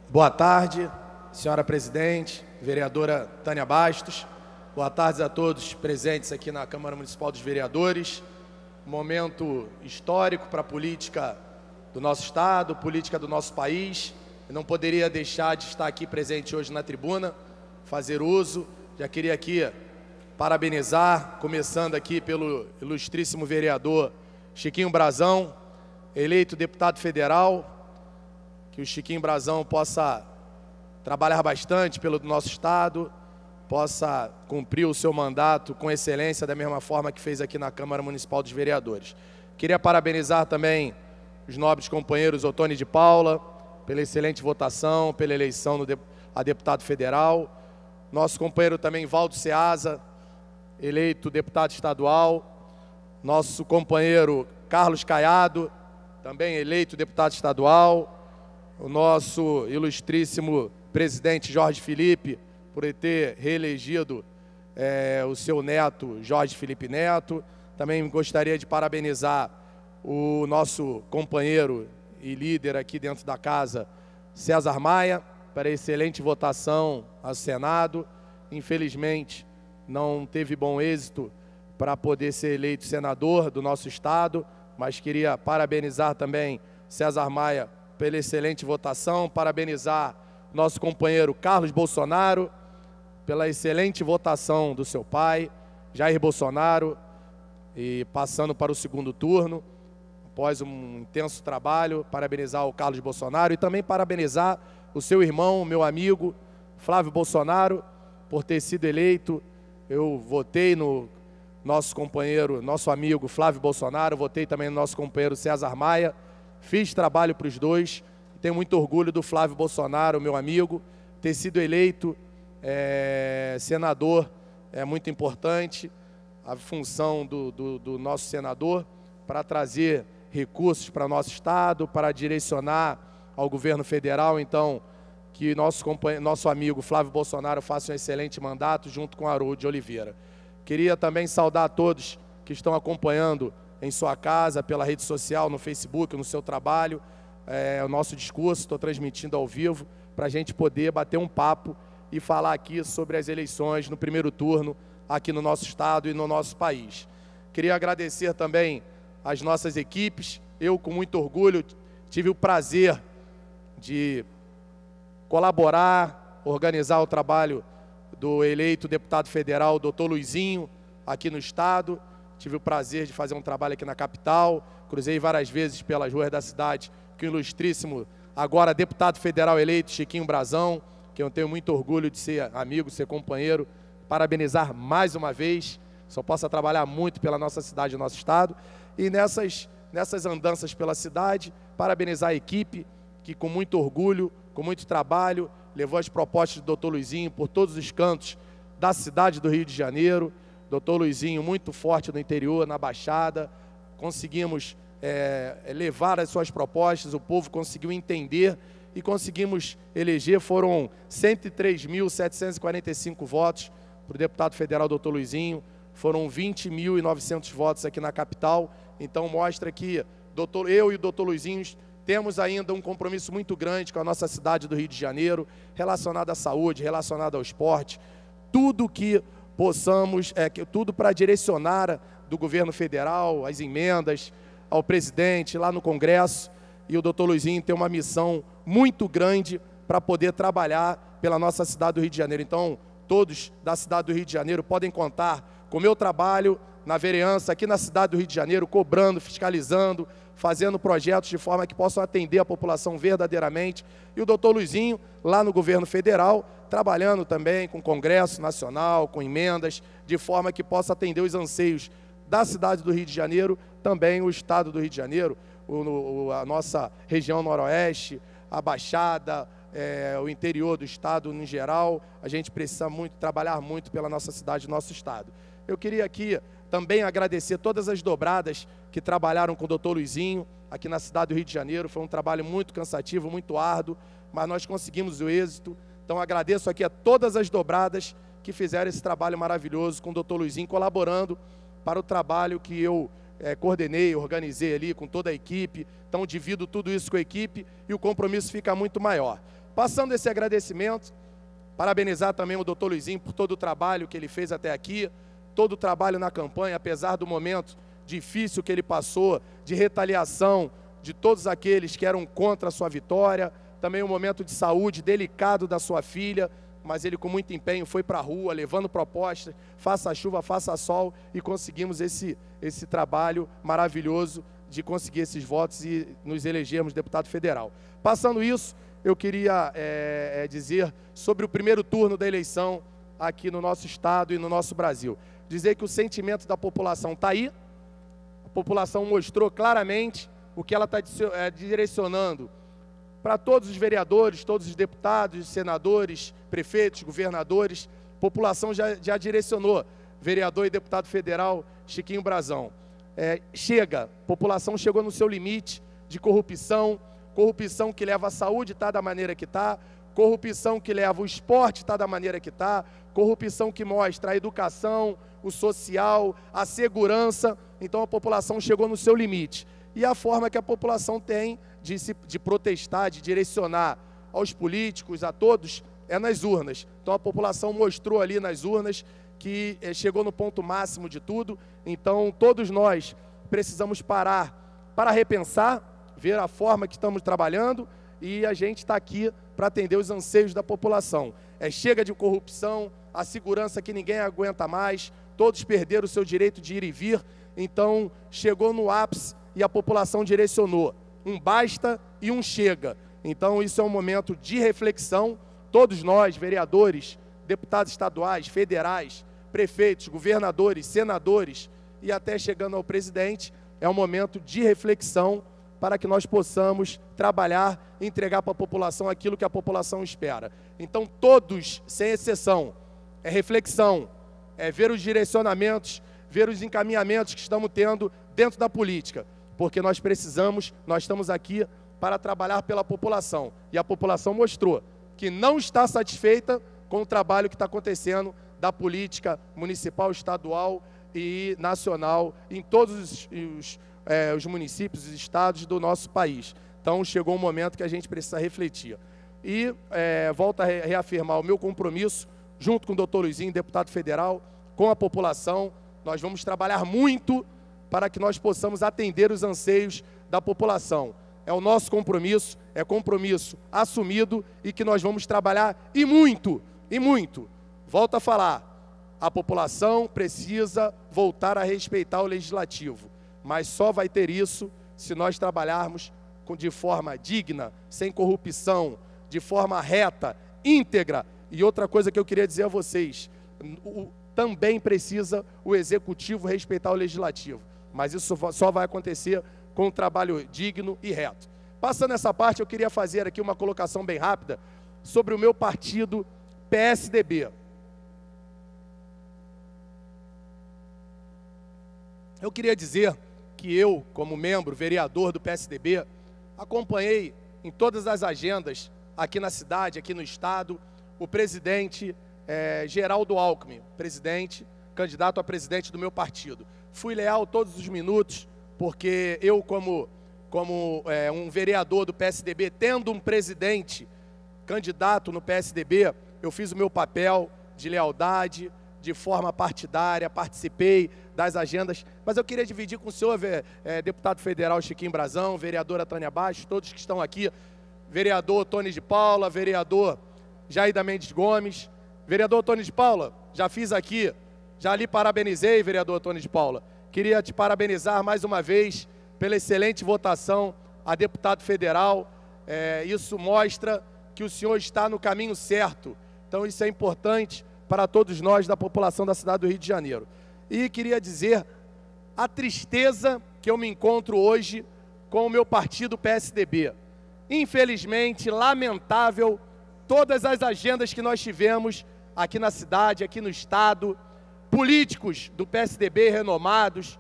Boa tarde, senhora presidente, vereadora Tânia Bastos. Boa tarde a todos presentes aqui na Câmara Municipal dos Vereadores. Momento histórico para a política do nosso estado, política do nosso país. Eu não poderia deixar de estar aqui presente hoje na tribuna, fazer uso. Já queria aqui parabenizar, começando aqui pelo ilustríssimo vereador Chiquinho Brazão, eleito deputado federal. Que o Chiquinho Brazão possa trabalhar bastante pelo nosso estado, possa cumprir o seu mandato com excelência, da mesma forma que fez aqui na Câmara Municipal dos Vereadores. Queria parabenizar também os nobres companheiros Otoni de Paula, pela excelente votação, pela eleição a deputado federal. Nosso companheiro também Valdo Ceasa, eleito deputado estadual. Nosso companheiro Carlos Caiado, também eleito deputado estadual. O nosso ilustríssimo presidente Jorge Filipe, por ter reelegido o seu neto, Jorge Filipe Neto. Também gostaria de parabenizar o nosso companheiro e líder aqui dentro da casa, César Maia, para a excelente votação ao Senado. Infelizmente, não teve bom êxito para poder ser eleito senador do nosso estado, mas queria parabenizar também César Maia pela excelente votação, parabenizar nosso companheiro Carlos Bolsonaro pela excelente votação do seu pai, Jair Bolsonaro, e passando para o segundo turno, após um intenso trabalho. Parabenizar o Carlos Bolsonaro e também parabenizar o seu irmão, meu amigo, Flávio Bolsonaro, por ter sido eleito. Eu votei no nosso companheiro, nosso amigo Flávio Bolsonaro, votei também no nosso companheiro César Maia, fiz trabalho para os dois. Tenho muito orgulho do Flávio Bolsonaro, meu amigo, ter sido eleito senador. É muito importante a função do nosso senador para trazer recursos para nosso estado, para direcionar ao governo federal. Então, que nosso amigo Flávio Bolsonaro faça um excelente mandato junto com Haroldo de Oliveira. Queria também saudar a todos que estão acompanhando em sua casa, pela rede social, no Facebook, no seu trabalho, o nosso discurso. Estou transmitindo ao vivo para a gente poder bater um papo e falar aqui sobre as eleições no primeiro turno aqui no nosso estado e no nosso país. Queria agradecer também as nossas equipes. Eu, com muito orgulho, tive o prazer de colaborar, organizar o trabalho do eleito deputado federal, doutor Luizinho, aqui no estado. Tive o prazer de fazer um trabalho aqui na capital. Cruzei várias vezes pelas ruas da cidade com o ilustríssimo, agora deputado federal eleito, Chiquinho Brazão, que eu tenho muito orgulho de ser amigo, ser companheiro. Parabenizar mais uma vez. Só possa trabalhar muito pela nossa cidade e nosso estado. E nessas andanças pela cidade, parabenizar a equipe que, com muito orgulho, com muito trabalho, levou as propostas do doutor Luizinho por todos os cantos da cidade do Rio de Janeiro. Doutor Luizinho muito forte no interior, na Baixada. Conseguimos levar as suas propostas, o povo conseguiu entender e conseguimos eleger. Foram 103.745 votos para o deputado federal doutor Luizinho. Foram 20.900 votos aqui na capital. Então mostra que eu e o doutor Luizinho temos ainda um compromisso muito grande com a nossa cidade do Rio de Janeiro, relacionado à saúde, relacionado ao esporte, tudo que possamos, tudo para direcionar do governo federal, as emendas, ao presidente lá no Congresso. E o doutor Luizinho tem uma missão muito grande para poder trabalhar pela nossa cidade do Rio de Janeiro. Então, todos da cidade do Rio de Janeiro podem contar com o meu trabalho na vereança aqui na cidade do Rio de Janeiro, cobrando, fiscalizando, fazendo projetos de forma que possam atender a população verdadeiramente. E o doutor Luizinho, lá no governo federal, trabalhando também com o Congresso Nacional, com emendas, de forma que possa atender os anseios da cidade do Rio de Janeiro, também o estado do Rio de Janeiro, a nossa região noroeste, a Baixada, o interior do estado no geral. A gente precisa trabalhar muito pela nossa cidade, nosso estado. Eu queria aqui também agradecer todas as dobradas que trabalharam com o doutor Luizinho aqui na cidade do Rio de Janeiro. Foi um trabalho muito cansativo, muito árduo, mas nós conseguimos o êxito. Então agradeço aqui a todas as dobradas que fizeram esse trabalho maravilhoso com o doutor Luizinho, colaborando para o trabalho que eu coordenei, organizei ali com toda a equipe. Então divido tudo isso com a equipe e o compromisso fica muito maior. Passando esse agradecimento, parabenizar também o doutor Luizinho por todo o trabalho que ele fez até aqui, todo o trabalho na campanha, apesar do momento difícil que ele passou, de retaliação de todos aqueles que eram contra a sua vitória, também um momento de saúde delicado da sua filha, mas ele com muito empenho foi para a rua, levando propostas, faça chuva, faça sol, e conseguimos esse trabalho maravilhoso de conseguir esses votos e nos elegermos deputado federal. Passando isso, eu queria dizer sobre o primeiro turno da eleição aqui no nosso estado e no nosso Brasil. Dizer que o sentimento da população está aí, a população mostrou claramente o que ela está direcionando para todos os vereadores, todos os deputados, senadores, prefeitos, governadores. A população já direcionou, vereador e deputado federal Chiquinho Brazão. Chega, a população chegou no seu limite de corrupção, corrupção que leva a saúde está da maneira que está, corrupção que leva o esporte está da maneira que está, corrupção que mostra a educação, o social, a segurança. Então a população chegou no seu limite. E a forma que a população tem de protestar, de direcionar aos políticos, a todos, é nas urnas. Então a população mostrou ali nas urnas que chegou no ponto máximo de tudo. Então todos nós precisamos parar para repensar, ver a forma que estamos trabalhando, e a gente está aqui para atender os anseios da população. Chega de corrupção, a segurança que ninguém aguenta mais, todos perderam o seu direito de ir e vir. Então chegou no ápice e a população direcionou um basta e um chega. Então isso é um momento de reflexão. Todos nós, vereadores, deputados estaduais, federais, prefeitos, governadores, senadores e até chegando ao presidente, é um momento de reflexão para que nós possamos trabalhar e entregar para a população aquilo que a população espera. Então todos, sem exceção, reflexão, ver os direcionamentos, ver os encaminhamentos que estamos tendo dentro da política. porque nós precisamos, nós estamos aqui para trabalhar pela população. E a população mostrou que não está satisfeita com o trabalho que está acontecendo da política municipal, estadual e nacional em todos os municípios e estados do nosso país. Então, chegou um momento que a gente precisa refletir. E volto a reafirmar o meu compromisso, junto com o doutor Luizinho, deputado federal, com a população. Nós vamos trabalhar muito para que nós possamos atender os anseios da população. É o nosso compromisso, é compromisso assumido e que nós vamos trabalhar e muito, e muito. Volto a falar, a população precisa voltar a respeitar o legislativo, mas só vai ter isso se nós trabalharmos de forma digna, sem corrupção, de forma reta, íntegra. E outra coisa que eu queria dizer a vocês, também precisa o executivo respeitar o legislativo, mas isso só vai acontecer com um trabalho digno e reto. Passando essa parte, eu queria fazer aqui uma colocação bem rápida sobre o meu partido PSDB. Eu queria dizer que eu, como membro, vereador do PSDB, acompanhei em todas as agendas aqui na cidade, aqui no estado, o presidente Geraldo Alckmin, candidato a presidente do meu partido. Fui leal todos os minutos, porque eu, como um vereador do PSDB, tendo um presidente candidato no PSDB, eu fiz o meu papel de lealdade, de forma partidária, participei das agendas, mas eu queria dividir com o senhor, deputado federal Chiquinho Brazão, vereadora Tânia Bastos, todos que estão aqui, vereador Tony de Paula, vereador Jair da Mendes Gomes, vereador Tony de Paula, já fiz aqui, já lhe parabenizei, vereador Tony de Paula, queria te parabenizar mais uma vez pela excelente votação a deputado federal, isso mostra que o senhor está no caminho certo, então isso é importante para todos nós da população da cidade do Rio de Janeiro. E queria dizer a tristeza que eu me encontro hoje com o meu partido PSDB. Infelizmente, lamentável, todas as agendas que nós tivemos aqui na cidade, aqui no estado, políticos do PSDB renomados,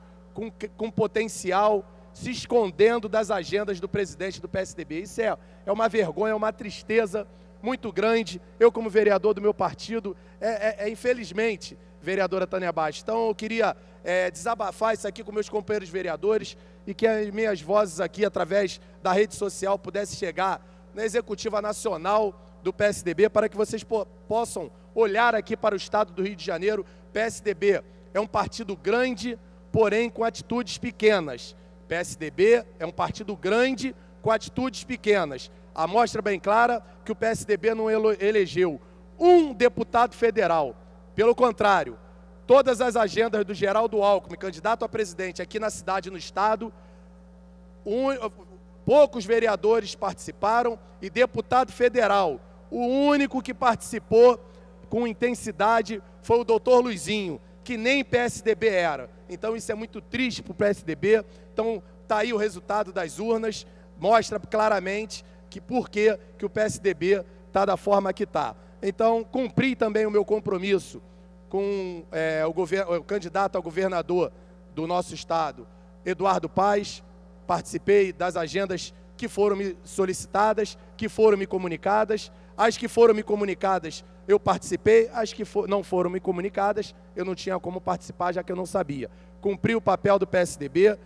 com potencial, se escondendo das agendas do presidente do PSDB. Isso é uma vergonha, é uma tristeza muito grande. Eu, como vereador do meu partido, infelizmente, vereadora Tânia Bastos. Então, eu queria desabafar isso aqui com meus companheiros vereadores e que as minhas vozes aqui, através da rede social, pudessem chegar na Executiva Nacional do PSDB, para que vocês possam olhar aqui para o estado do Rio de Janeiro. PSDB é um partido grande, porém com atitudes pequenas. PSDB é um partido grande com atitudes pequenas. A mostra bem clara que o PSDB não elegeu um deputado federal. Pelo contrário, todas as agendas do Geraldo Alckmin, candidato a presidente aqui na cidade e no estado, poucos vereadores participaram e deputado federal, o único que participou com intensidade foi o doutor Luizinho, que nem PSDB era. Então isso é muito triste para o PSDB. Então está aí o resultado das urnas, mostra claramente por que o PSDB está da forma que está. Então, cumpri também o meu compromisso com o candidato a governador do nosso estado, Eduardo Paes. Participei das agendas que foram me solicitadas, que foram me comunicadas. As que foram me comunicadas, eu participei. As que não foram me comunicadas, eu não tinha como participar, já que eu não sabia. Cumpri o papel do PSDB,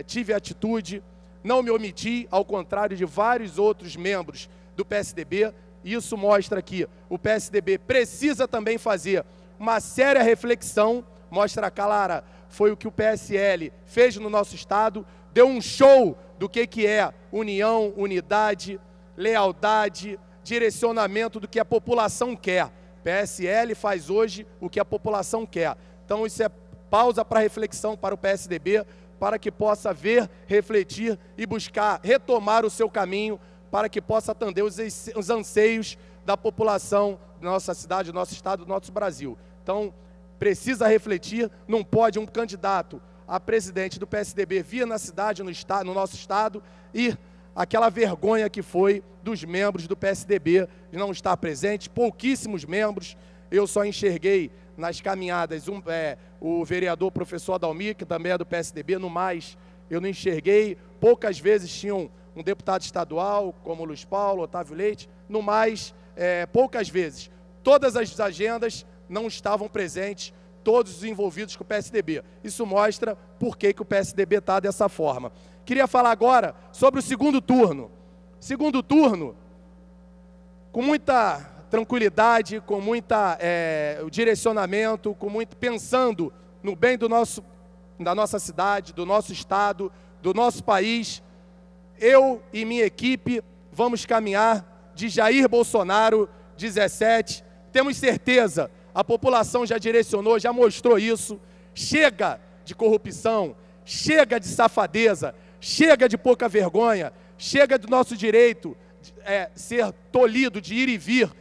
tive atitude, não me omiti, ao contrário de vários outros membros do PSDB. Isso mostra que o PSDB precisa também fazer uma séria reflexão. Mostra clara, foi o que o PSL fez no nosso estado, deu um show do que é união, unidade, lealdade, direcionamento do que a população quer. PSL faz hoje o que a população quer. Então isso é pausa para reflexão para o PSDB, para que possa ver, refletir e buscar retomar o seu caminho, para que possa atender os anseios da população da nossa cidade, do nosso estado, do nosso Brasil. Então, precisa refletir, não pode um candidato a presidente do PSDB vir na cidade, no nosso estado, e aquela vergonha que foi dos membros do PSDB de não estar presente, pouquíssimos membros. Eu só enxerguei nas caminhadas o vereador professor Adalmir, que também é do PSDB, no mais eu não enxerguei. Poucas vezes tinham um deputado estadual, como Luiz Paulo, Otávio Leite, no mais, poucas vezes. Todas as agendas não estavam presentes, todos os envolvidos com o PSDB. Isso mostra por que o PSDB está dessa forma. Queria falar agora sobre o segundo turno. Segundo turno, com muita tranquilidade, com muita direcionamento, pensando no bem da nossa cidade, do nosso estado, do nosso país, eu e minha equipe vamos caminhar de Jair Bolsonaro 17. Temos certeza, a população já direcionou, já mostrou isso. Chega de corrupção, chega de safadeza, chega de pouca vergonha, chega do nosso direito de ser tolhido, de ir e vir,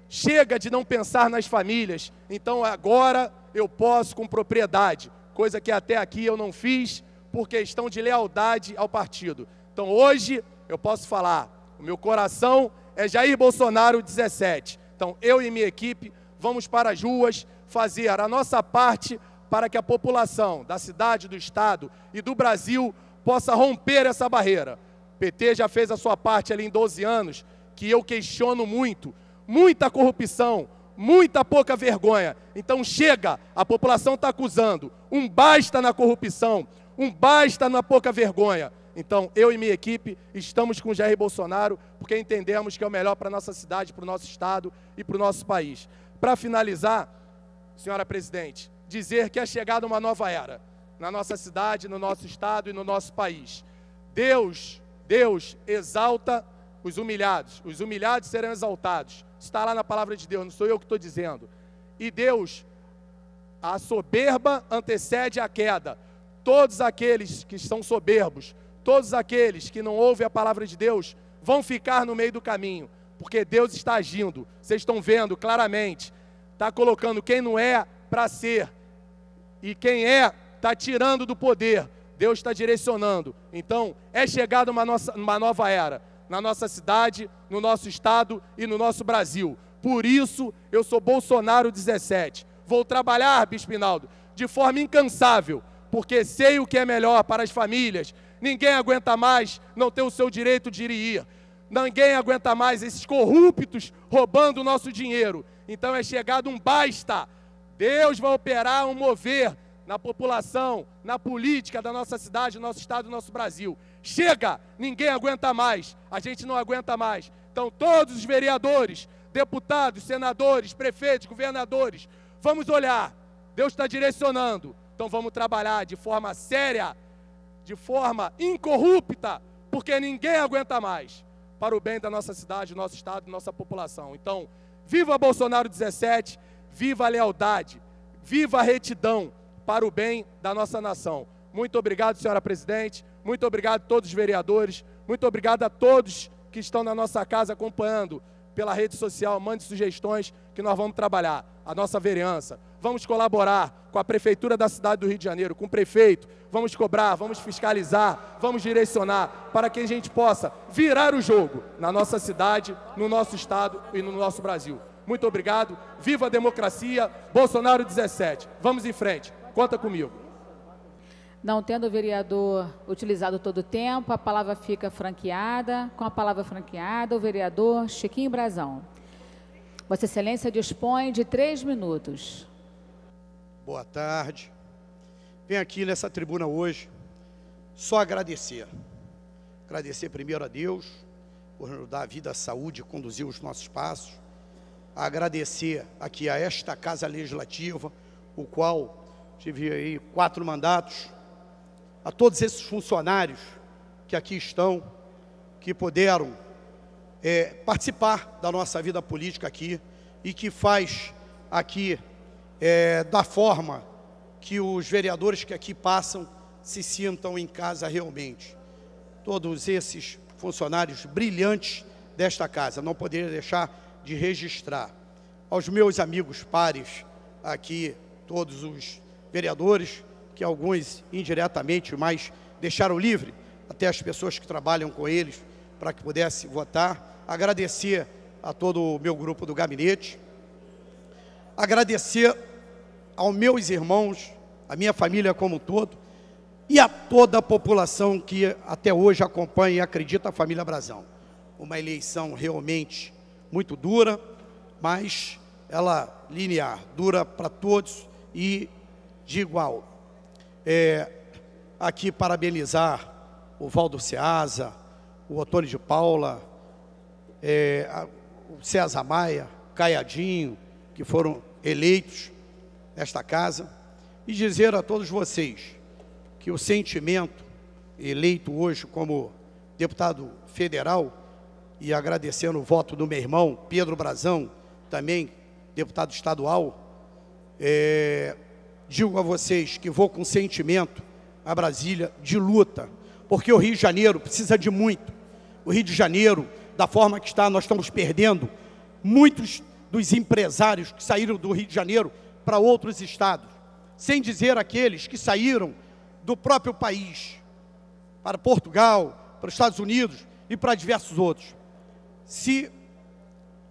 chega de não pensar nas famílias. Então agora eu posso com propriedade, coisa que até aqui eu não fiz por questão de lealdade ao partido. Então hoje eu posso falar, o meu coração é Jair Bolsonaro 17. Então eu e minha equipe vamos para as ruas fazer a nossa parte para que a população da cidade, do estado e do Brasil possa romper essa barreira. O PT já fez a sua parte ali em 12 anos, que eu questiono muito, muita corrupção, muita pouca vergonha. Então chega, a população está acusando, um basta na corrupção, um basta na pouca vergonha. Então eu e minha equipe estamos com Jair Bolsonaro porque entendemos que é o melhor para a nossa cidade, para o nosso estado e para o nosso país. Para finalizar, senhora presidente, dizer que é chegada uma nova era na nossa cidade, no nosso estado e no nosso país. Deus exalta os humilhados serão exaltados. Está lá na palavra de Deus, não sou eu que estou dizendo. E Deus, a soberba antecede a queda. Todos aqueles que são soberbos, todos aqueles que não ouvem a palavra de Deus, vão ficar no meio do caminho, porque Deus está agindo. Vocês estão vendo claramente, está colocando quem não é para ser, e quem está tirando do poder. Deus está direcionando. Então, é chegada uma nova era na nossa cidade, no nosso estado e no nosso Brasil. Por isso, eu sou Bolsonaro 17. Vou trabalhar, Bispo Hinaldo, de forma incansável, porque sei o que é melhor para as famílias. Ninguém aguenta mais não ter o seu direito de ir e ir. Ninguém aguenta mais esses corruptos roubando o nosso dinheiro. Então é chegado um basta. Deus vai operar um mover na população, na política da nossa cidade, do nosso estado, do nosso Brasil. Chega! Ninguém aguenta mais. A gente não aguenta mais. Então todos os vereadores, deputados, senadores, prefeitos, governadores, vamos olhar. Deus está direcionando. Então vamos trabalhar de forma séria, de forma incorrupta, porque ninguém aguenta mais, para o bem da nossa cidade, do nosso estado, da nossa população. Então, viva Bolsonaro 17, viva a lealdade, viva a retidão para o bem da nossa nação. Muito obrigado, senhora presidente, muito obrigado a todos os vereadores, muito obrigado a todos que estão na nossa casa acompanhando pela rede social. Mande sugestões que nós vamos trabalhar a nossa vereança. Vamos colaborar com a Prefeitura da cidade do Rio de Janeiro, com o prefeito, vamos cobrar, vamos fiscalizar, vamos direcionar para que a gente possa virar o jogo na nossa cidade, no nosso estado e no nosso Brasil. Muito obrigado, viva a democracia, Bolsonaro 17. Vamos em frente, conta comigo. Não tendo o vereador utilizado todo o tempo, a palavra fica franqueada. Com a palavra franqueada, o vereador Chiquinho Brazão. Vossa Excelência dispõe de 3 minutos. Boa tarde. Venho aqui nessa tribuna hoje só agradecer. Agradecer primeiro a Deus por nos dar vida, saúde e conduzir os nossos passos. Agradecer aqui a esta Casa Legislativa, o qual tive aí 4 mandatos. A todos esses funcionários que aqui estão, que puderam participar da nossa vida política aqui e que faz aqui da forma que os vereadores que aqui passam se sintam em casa realmente. Todos esses funcionários brilhantes desta casa, não poderia deixar de registrar. Aos meus amigos pares aqui, todos os vereadores, que alguns indiretamente, mas deixaram livre, até as pessoas que trabalham com eles, para que pudesse votar. Agradecer a todo o meu grupo do gabinete. Agradecer aos meus irmãos, a minha família como um todo, e a toda a população que até hoje acompanha e acredita a família Brazão. Uma eleição realmente muito dura, mas ela linear, dura para todos e de igual. Aqui parabenizar o Valdo Ceasa, o Otônio de Paula, o César Maia, Caiadinho, que foram eleitos nesta casa, e dizer a todos vocês que o sentimento, eleito hoje como deputado federal, e agradecendo o voto do meu irmão Pedro Brazão, também deputado estadual, digo a vocês que vou com sentimento a Brasília de luta, porque o Rio de Janeiro precisa de muito. O Rio de Janeiro, da forma que está, nós estamos perdendo muitos dos empresários que saíram do Rio de Janeiro para outros estados, sem dizer aqueles que saíram do próprio país, para Portugal, para os Estados Unidos e para diversos outros. Se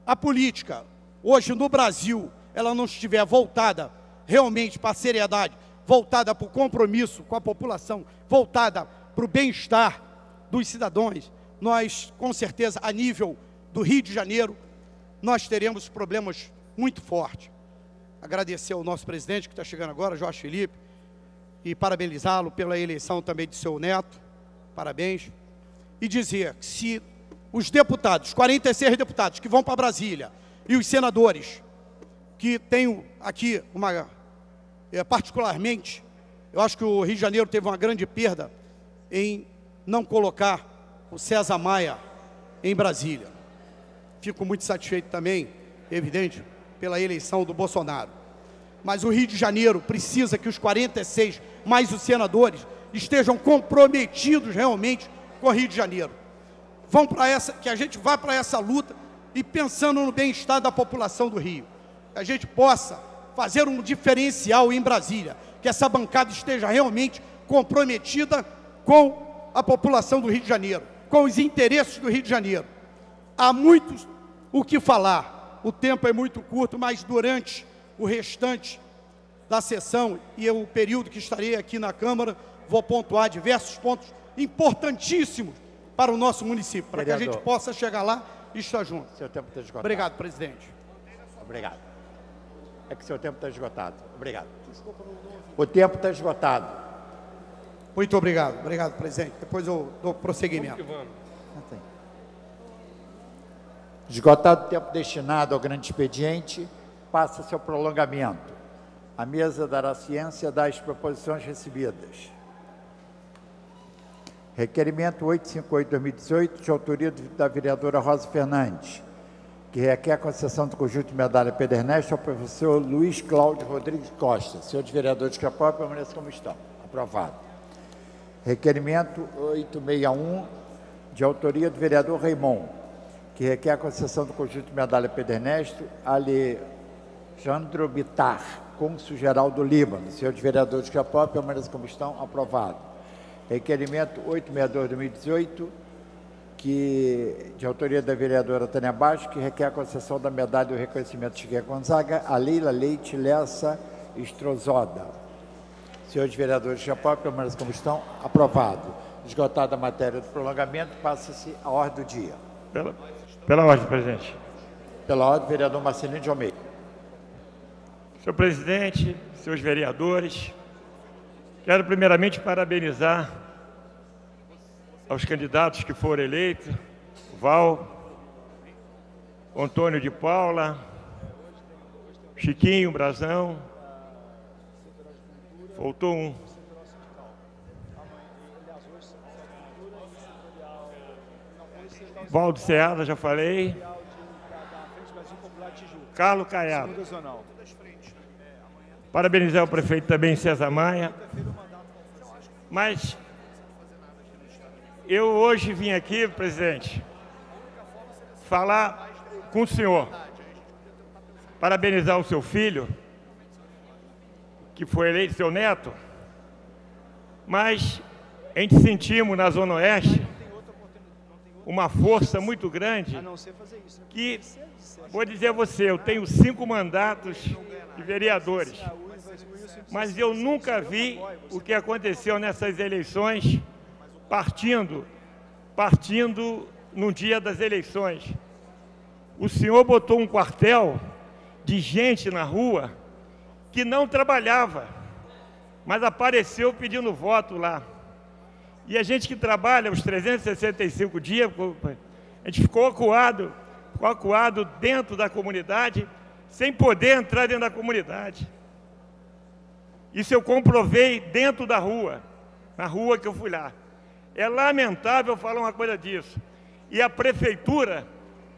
a política, hoje no Brasil, ela não estiver voltada realmente para a seriedade, voltada para o compromisso com a população, voltada para o bem-estar dos cidadãos, nós, com certeza, a nível do Rio de Janeiro, nós teremos problemas muito fortes. Agradecer ao nosso presidente, que está chegando agora, Jorge Filipe, e parabenizá-lo pela eleição também de seu neto, parabéns, e dizer que se os deputados, 46 deputados que vão para Brasília, e os senadores, que tenho aqui particularmente, eu acho que o Rio de Janeiro teve uma grande perda em não colocar o César Maia em Brasília. Fico muito satisfeito também, evidente, pela eleição do Bolsonaro. Mas o Rio de Janeiro precisa que os 46, mais os senadores, estejam comprometidos realmente com o Rio de Janeiro. Que a gente vá para essa luta e pensando no bem-estar da população do Rio. Que a gente possa fazer um diferencial em Brasília, que essa bancada esteja realmente comprometida com a população do Rio de Janeiro, com os interesses do Rio de Janeiro. Há muito o que falar, o tempo é muito curto, mas durante o restante da sessão e o período que estarei aqui na Câmara, vou pontuar diversos pontos importantíssimos para o nosso município, para que a gente possa chegar lá e estar junto. Seu tempo está esgotado. Obrigado, presidente. Obrigado. É que seu tempo está esgotado. Obrigado. O tempo está esgotado. Muito obrigado. Obrigado, presidente. Depois eu dou prosseguimento. Esgotado o tempo destinado ao grande expediente, passa-se ao prolongamento. A mesa dará ciência das proposições recebidas. Requerimento 858-2018, de autoria da vereadora Rosa Fernandes, que requer a concessão do conjunto de medalha Pedro Ernesto ao professor Luiz Cláudio Rodrigues Costa. Senhores vereadores que apoiam, permaneçam como estão. Aprovado. Requerimento 861, de autoria do vereador Raimon, que requer a concessão do conjunto de medalha Pedro Ernesto a Alejandro Bitar, cônsul-geral do Líbano. Senhores vereadores que apoiam, permaneçam como estão. Aprovado. Requerimento 862-2018, de autoria da vereadora Tânia Bastos, que requer a concessão da medalha do reconhecimento Chiquinha Gonzaga a Leila Leite Lessa Estrozoda. Senhores vereadores que apoiam, permaneçam como estão. Aprovado. Esgotada a matéria do prolongamento, passa-se a ordem do dia. Pela ordem, presidente. Pela ordem, vereador Marcelino de Almeida. Senhor presidente, senhores vereadores, quero primeiramente parabenizar aos candidatos que foram eleitos, o Val, o Antônio de Paula, Chiquinho Brazão, faltou um. Valdo Ceasa, já falei. Carlos Caiado. Parabenizar o prefeito também, César Maia. Mas eu hoje vim aqui, presidente, falar com o senhor, parabenizar o seu filho, que foi eleito seu neto, mas a gente sentimos na Zona Oeste uma força muito grande que, vou dizer a você, eu tenho 5 mandatos de vereadores. mas eu nunca vi o que aconteceu nessas eleições partindo no dia das eleições. O senhor botou um quartel de gente na rua que não trabalhava, mas apareceu pedindo voto lá. E a gente que trabalha os 365 dias, a gente ficou acuado dentro da comunidade, sem poder entrar dentro da comunidade. Isso eu comprovei dentro da rua, na rua que eu fui lá. É lamentável falar uma coisa disso. E a prefeitura,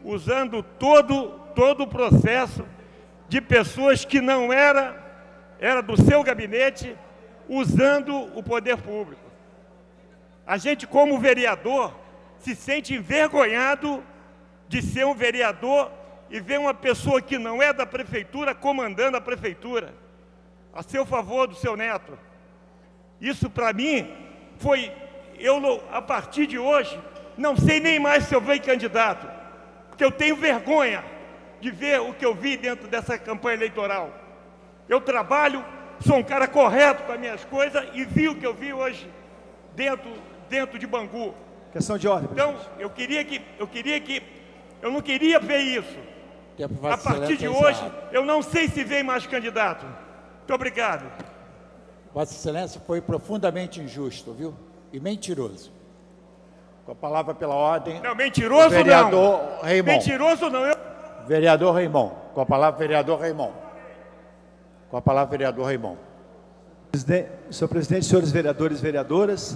usando todo o processo de pessoas que não era do seu gabinete, usando o poder público. A gente, como vereador, se sente envergonhado de ser um vereador e ver uma pessoa que não é da prefeitura comandando a prefeitura, a seu favor do seu neto. Isso, para mim, foi... a partir de hoje, não sei nem mais se eu venho candidato, porque eu tenho vergonha de ver o que eu vi dentro dessa campanha eleitoral. Eu trabalho, sou um cara correto com as minhas coisas e vi o que eu vi hoje dentro de Bangu. Questão de ordem. Então, eu não queria ver isso. A partir de hoje, eu não sei se vem mais candidato. Muito obrigado. Vossa Excelência foi profundamente injusto, viu? E mentiroso. Com a palavra pela ordem... Não, mentiroso vereador não. Raimon. Mentiroso não. Vereador Raimon. Com a palavra, vereador Raimon. Com a palavra, vereador Raimon. Senhor presidente, senhores vereadores e vereadoras,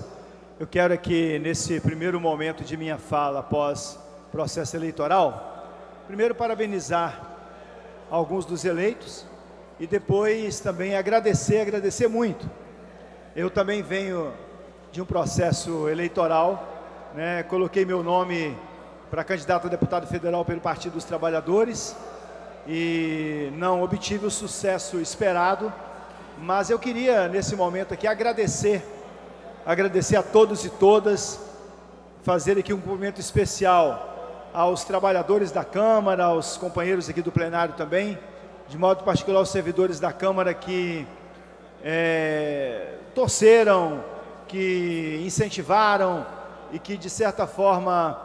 eu quero aqui, nesse primeiro momento de minha fala após processo eleitoral, primeiro parabenizar alguns dos eleitos e depois também agradecer muito. Eu também venho de um processo eleitoral, né? Coloquei meu nome para candidato a deputado federal pelo Partido dos Trabalhadores e não obtive o sucesso esperado, mas eu queria nesse momento aqui agradecer a todos e todas, fazer aqui um cumprimento especial aos trabalhadores da Câmara, aos companheiros aqui do plenário também, de modo particular aos servidores da Câmara que torceram, que incentivaram e que de certa forma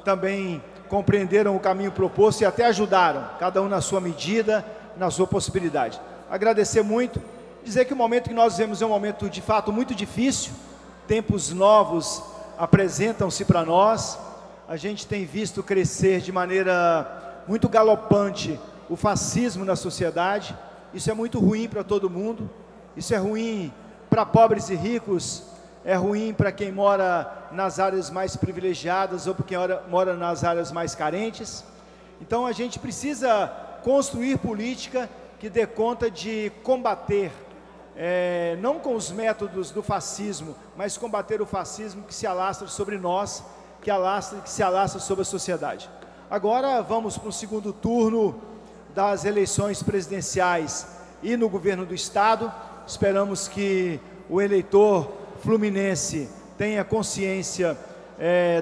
também compreenderam o caminho proposto e até ajudaram, cada um na sua medida, na sua possibilidade. Agradecer muito, dizer que o momento que nós vivemos é um momento de fato muito difícil, tempos novos apresentam-se para nós, a gente tem visto crescer de maneira muito galopante o fascismo na sociedade, isso é muito ruim para todo mundo, isso é ruim para pobres e ricos, é ruim para quem mora nas áreas mais privilegiadas ou para quem mora nas áreas mais carentes. Então a gente precisa construir política que dê conta de combater, não com os métodos do fascismo, mas combater o fascismo que se alastra sobre nós, que se alastra sobre a sociedade. Agora vamos para o segundo turno das eleições presidenciais e no governo do Estado. Esperamos que o eleitor fluminense tenha consciência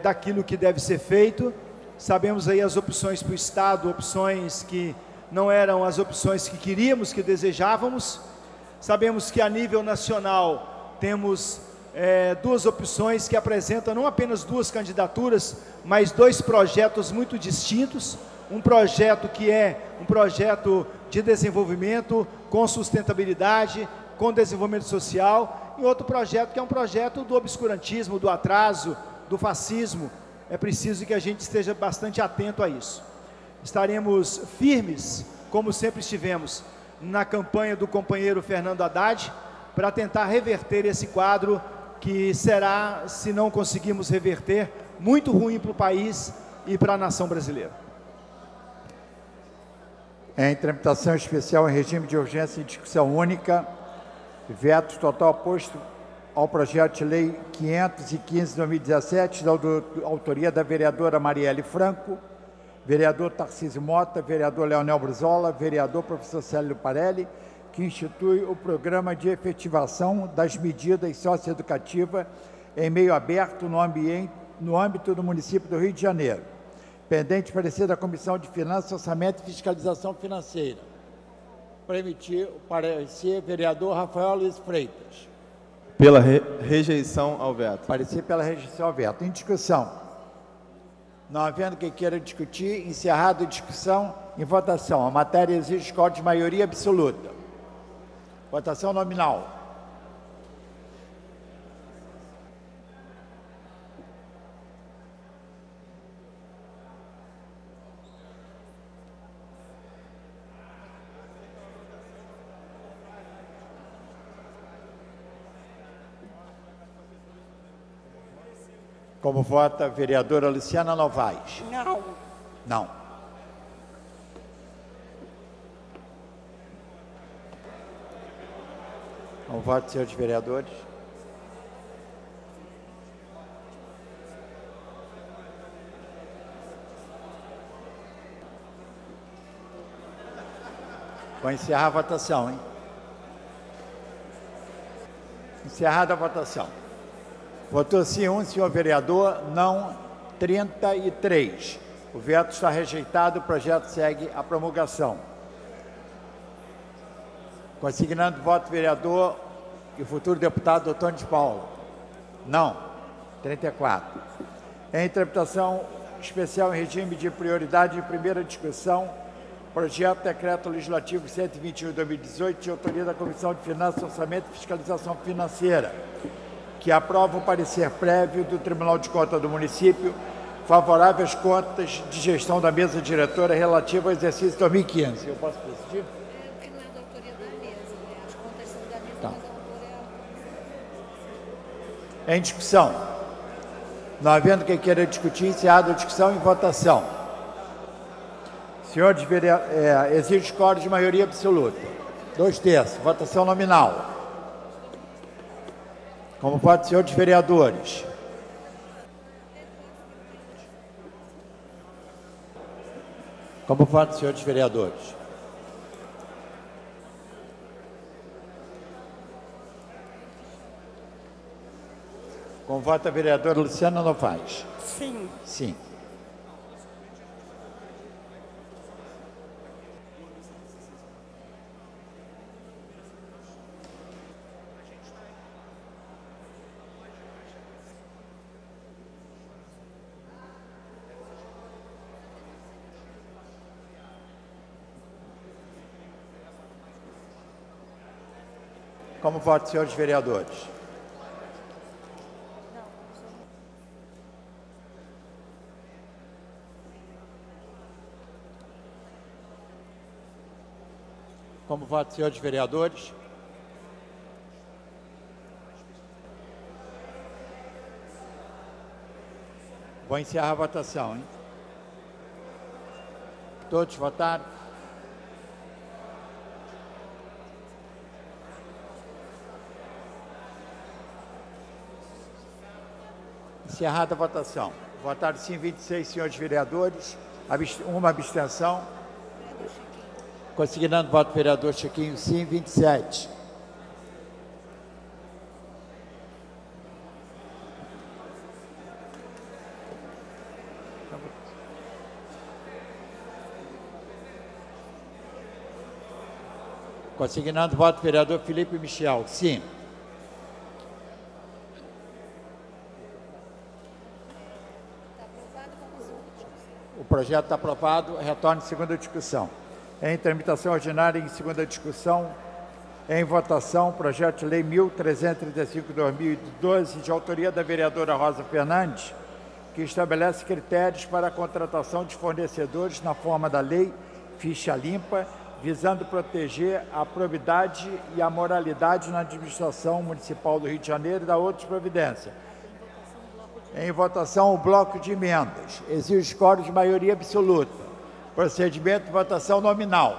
daquilo que deve ser feito. Sabemos aí as opções para o Estado, opções que não eram as opções que queríamos, que desejávamos. Sabemos que a nível nacional temos duas opções que apresentam não apenas duas candidaturas, mas dois projetos muito distintos. Um projeto que é um projeto de desenvolvimento com sustentabilidade, com desenvolvimento social, e outro projeto que é um projeto do obscurantismo, do atraso, do fascismo. É preciso que a gente esteja bastante atento a isso. Estaremos firmes, como sempre estivemos, na campanha do companheiro Fernando Haddad, para tentar reverter esse quadro que será, se não conseguirmos reverter, muito ruim para o país e para a nação brasileira. Em tramitação especial em regime de urgência e discussão única, veto total posto ao projeto de lei 515/2017, da autoria da vereadora Marielle Franco, vereador Tarcísio Mota, vereador Leonel Brizola, vereador professor Célio Parelli, que institui o programa de efetivação das medidas socioeducativas em meio aberto no âmbito do município do Rio de Janeiro. Pendente parecer da Comissão de Finanças, Orçamento e Fiscalização Financeira. para emitir o parecer, vereador Rafael Luiz Freitas. Pela rejeição ao veto. Parecer pela rejeição ao veto. Em discussão. Não havendo quem queira discutir, encerrada a discussão, em votação. A matéria exige quórum de maioria absoluta. Votação nominal. Como vota a vereadora Luciana Novaes? Não. Não. Como vota, senhores vereadores? Vou encerrar a votação, hein? Encerrada a votação. Votou sim um, senhor vereador, não 33. O veto está rejeitado, o projeto segue a promulgação. Consignando voto vereador e futuro deputado Antônio de Paula. Não, 34. Em tramitação especial em regime de prioridade em primeira discussão, projeto decreto legislativo 121/2018, de autoria da Comissão de Finanças, Orçamento e Fiscalização Financeira, que aprova o parecer prévio do Tribunal de Contas do município favorável às contas de gestão da mesa diretora relativa ao exercício 2015. Eu posso presidir? Não é da autoria da mesa, né? As contas são da mesa, Tá. mas a autoria Em discussão. Não havendo quem queira discutir, encerrada a discussão em votação. Senhores vereadores, exige quórum de maioria absoluta. 2/3. Votação nominal. Como voto, senhores vereadores? Como voto, senhores vereadores? Como vota a vereadora Luciana Novaes? Sim. Sim. Como voto, senhores vereadores? Como voto, senhores vereadores? Vou encerrar a votação, hein? Todos votaram? Encerrada a votação. Votaram sim 26 senhores vereadores, uma abstenção. Consignando voto do vereador Chiquinho, sim, 27. Consignando voto do vereador Felipe Michel, sim. O projeto está aprovado, retorna em segunda discussão. Em tramitação ordinária em segunda discussão, em votação, projeto de lei 1335/2012, de autoria da vereadora Rosa Fernandes, que estabelece critérios para a contratação de fornecedores na forma da lei Ficha Limpa, visando proteger a probidade e a moralidade na administração municipal do Rio de Janeiro e da outras providências. Em votação, o bloco de emendas. Exige quórum de maioria absoluta. Procedimento de votação nominal.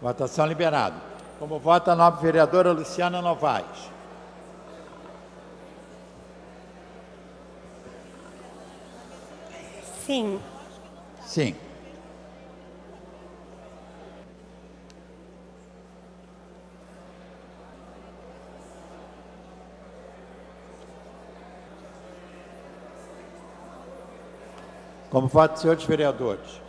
Votação liberada. Como vota a nova vereadora Luciana Novaes? Sim. Sim. Como voto, senhores vereadores.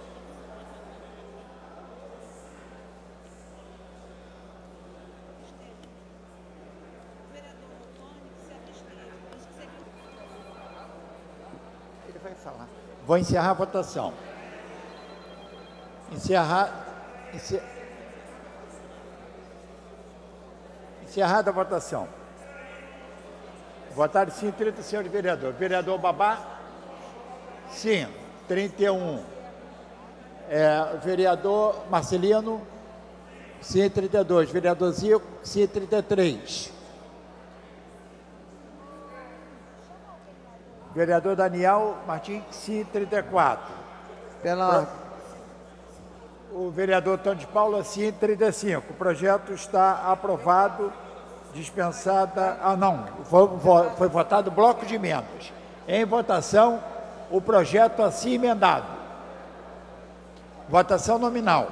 Ele vai falar. Vou encerrar a votação. Encerrada a votação. Votaram sim 30 senhores vereadores. Vereador Babá, sim, 31. Vereador Marcelino, sim, 32. Vereador Zico, sim, 33. Vereador Daniel Martins, sim, 34. O vereador Antônio de Paula, sim, 35. O projeto está aprovado. Dispensada... não. Foi votado bloco de emendas. Em votação, o projeto assim emendado. Votação nominal.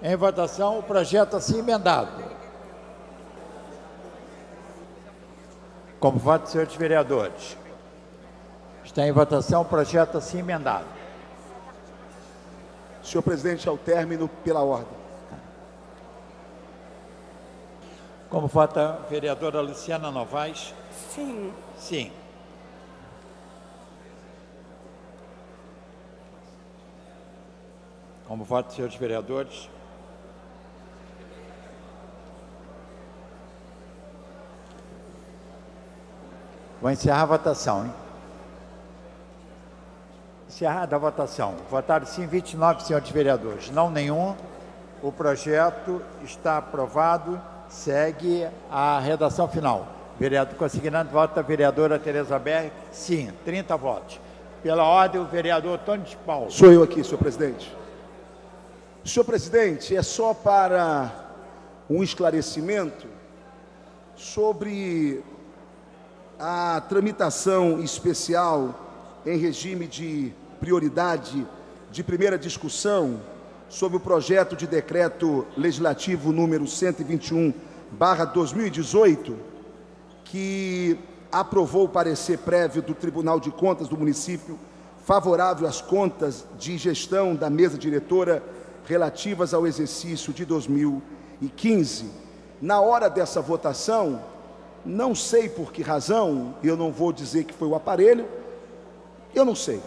Em votação, o projeto assim emendado. Como voto, senhores vereadores. Está em votação o projeto assim emendado. Senhor presidente, ao término, pela ordem. Como vota a vereadora Luciana Novaes? Sim. Sim. Como voto, senhores vereadores? Vou encerrar a votação, hein? Encerrada a votação. Votaram sim 29 senhores vereadores, não nenhum. O projeto está aprovado. Segue a redação final. Vereador consignando voto da vereadora Tereza Berg, sim, 30 votos. Pela ordem, o vereador Antônio de Paula. Sou eu aqui, senhor presidente. Senhor presidente, é só para um esclarecimento sobre a tramitação especial em regime de prioridade de primeira discussão sobre o projeto de decreto legislativo número 121/2018, que aprovou o parecer prévio do Tribunal de Contas do município favorável às contas de gestão da mesa diretora relativas ao exercício de 2015. Na hora dessa votação, não sei por que razão, eu não vou dizer que foi o aparelho, eu não sei,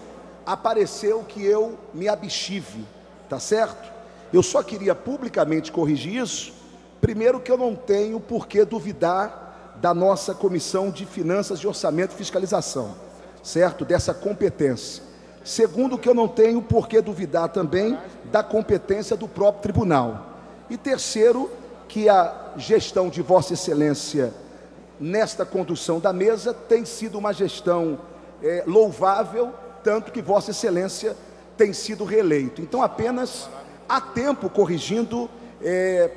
apareceu que eu me abstive. Tá certo? Eu só queria publicamente corrigir isso. Primeiro, que eu não tenho por que duvidar da nossa Comissão de Finanças de Orçamento e Fiscalização, certo? Dessa competência. Segundo, que eu não tenho por que duvidar também da competência do próprio tribunal. E terceiro, que a gestão de Vossa Excelência nesta condução da mesa tem sido uma gestão louvável, tanto que Vossa Excelência tem sido reeleito. Então, apenas há tempo corrigindo,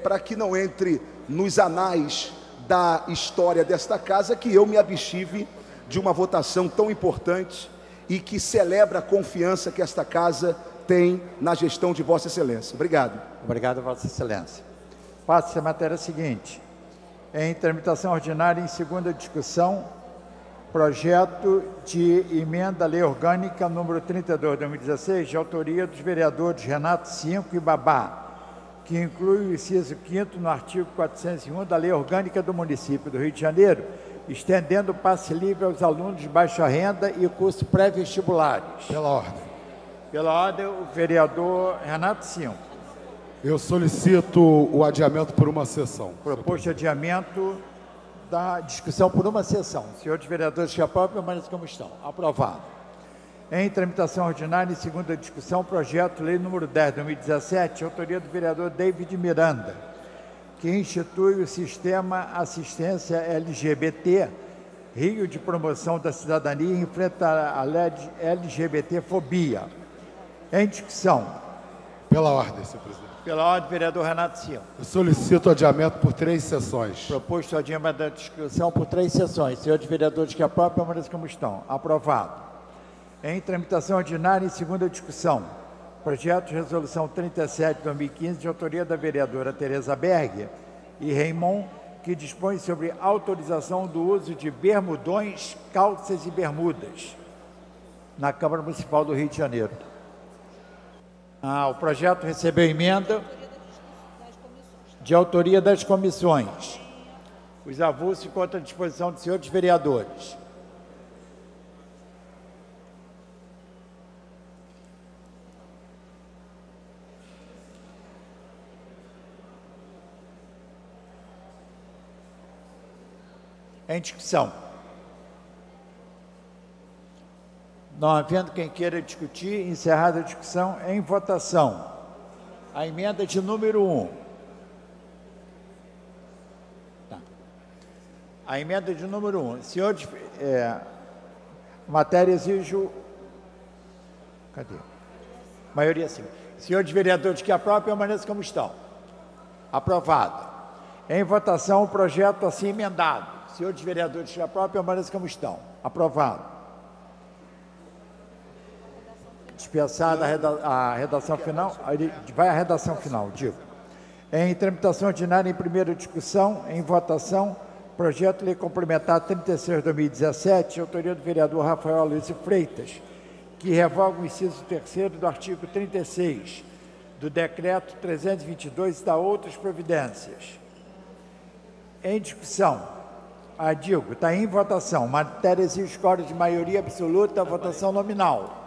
para que não entre nos anais da história desta casa, que eu me abstive de uma votação tão importante e que celebra a confiança que esta casa tem na gestão de Vossa Excelência. Obrigado. Obrigado, Vossa Excelência. Passa-se a matéria seguinte. Em tramitação ordinária, em segunda discussão, projeto de emenda à lei orgânica número 32 de 2016, de autoria dos vereadores Renato Cinco e Babá, que inclui o inciso 5º no artigo 401 da lei orgânica do município do Rio de Janeiro, estendendo o passe livre aos alunos de baixa renda e cursos pré-vestibulares. Pela ordem. Pela ordem, o vereador Renato Cinco. Eu solicito o adiamento por uma sessão. Proposto adiamento da discussão por uma sessão. Senhores vereadores que aprovam, permaneçam como estão. Aprovado. Em tramitação ordinária, em segunda discussão, projeto lei número 10, 2017, autoria do vereador David Miranda, que institui o sistema assistência LGBT, Rio de Promoção da Cidadania, e enfrenta a LGBT-fobia. Em discussão. Pela ordem, senhor presidente. Pela ordem, vereador Renato Silva. Eu solicito adiamento por 3 sessões. Proposto adiamento da discussão por 3 sessões. Senhores vereadores que aprovam, permaneçam como estão. Aprovado. Em tramitação ordinária, em segunda discussão, projeto de resolução 37 de 2015, de autoria da vereadora Tereza Berg e Raimon, que dispõe sobre autorização do uso de bermudões, calças e bermudas. na Câmara Municipal do Rio de Janeiro. O projeto recebeu emenda de autoria das comissões. Os avulsos encontram à disposição dos senhores vereadores. Em discussão. Não havendo quem queira discutir, encerrada a discussão, em votação. A emenda de número 1. Tá. A emenda de número 1. Senhores, matéria exige Cadê? Maioria sim. Senhores vereadores que aprovam, permaneçam como estão. Aprovado. Em votação, o projeto assim emendado. Senhores vereadores que aprovam, permaneçam como estão. Aprovado. Dispensada a redação final. Vai a redação final, digo. Em tramitação ordinária, em primeira discussão, em votação, projeto de lei complementar 36/2017, de autoria do vereador Rafael Aloysio Freitas, que revoga o inciso 3º do artigo 36 do decreto 322 e dá outras providências. Em discussão. Digo, está em votação. Matéria exige quórum de maioria absoluta, votação nominal.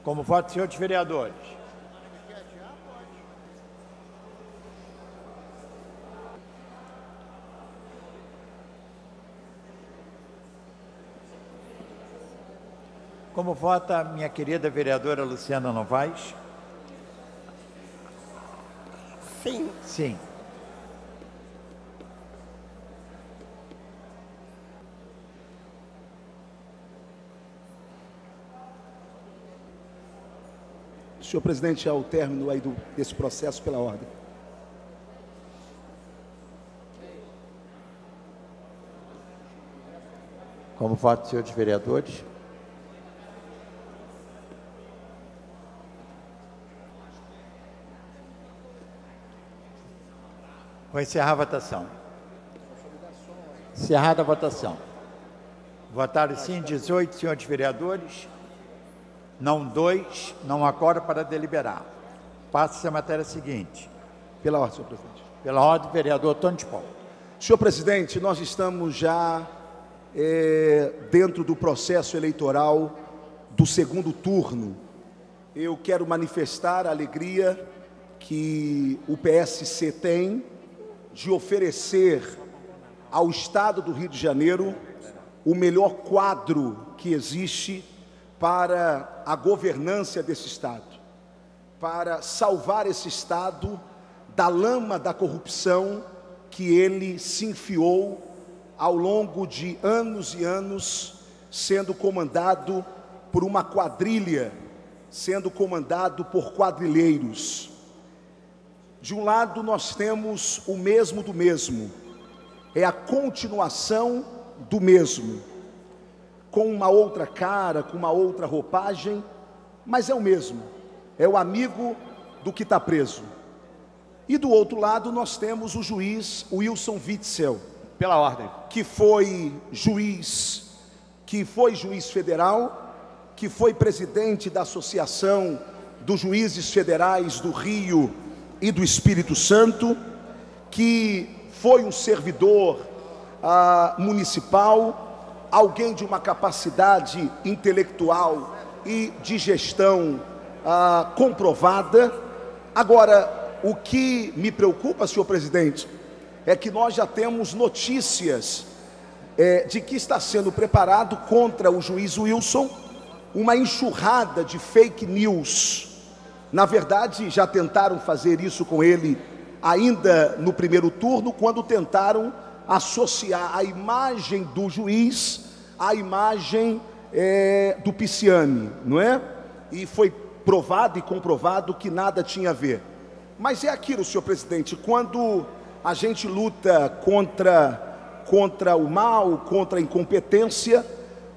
Como voto, senhores vereadores. Como vota minha querida vereadora Luciana Novaes? Sim. Sim. Senhor presidente, ao término aí desse processo pela ordem. Como voto, senhores vereadores? Vou encerrar a votação. Encerrada a votação. Votaram sim 18 senhores vereadores, não 2, não há quórum para deliberar. Passa-se a matéria seguinte. Pela ordem, senhor presidente. Pela ordem, vereador Antônio de Paula. Senhor presidente, nós estamos já dentro do processo eleitoral do segundo turno. Eu quero manifestar a alegria que o PSC tem de oferecer ao Estado do Rio de Janeiro o melhor quadro que existe para a governança desse Estado, para salvar esse Estado da lama da corrupção que ele se enfiou ao longo de anos e anos, sendo comandado por uma quadrilha, sendo comandado por quadrilheiros. De um lado nós temos o mesmo do mesmo, é a continuação do mesmo, com uma outra cara, com uma outra roupagem, mas é o mesmo, é o amigo do que está preso. E do outro lado nós temos o juiz Wilson Witzel, pela ordem, que foi juiz federal, que foi presidente da Associação dos Juízes Federais do Rio e do Espírito Santo, que foi um servidor municipal, alguém de uma capacidade intelectual e de gestão comprovada. Agora, o que me preocupa, senhor presidente, é que nós já temos notícias de que está sendo preparado contra o juiz Wilson uma enxurrada de fake news. Na verdade, já tentaram fazer isso com ele ainda no primeiro turno, quando tentaram associar a imagem do juiz à imagem do Pisciani, não é? E foi provado e comprovado que nada tinha a ver. Mas é aquilo, senhor presidente, quando a gente luta contra o mal, contra a incompetência,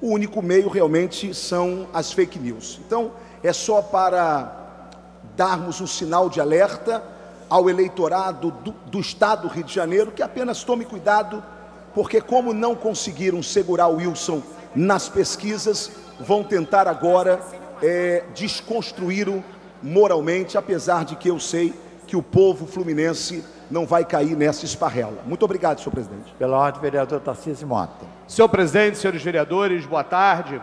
o único meio realmente são as fake news. Então, é só para darmos um sinal de alerta ao eleitorado do Estado do Rio de Janeiro, que apenas tome cuidado, porque como não conseguiram segurar o Wilson nas pesquisas, vão tentar agora desconstruí-lo moralmente, apesar de que eu sei que o povo fluminense não vai cair nessa esparrela. Muito obrigado, senhor presidente. Pela ordem, vereador Tarcísio Mota. Senhor presidente, senhores vereadores, boa tarde.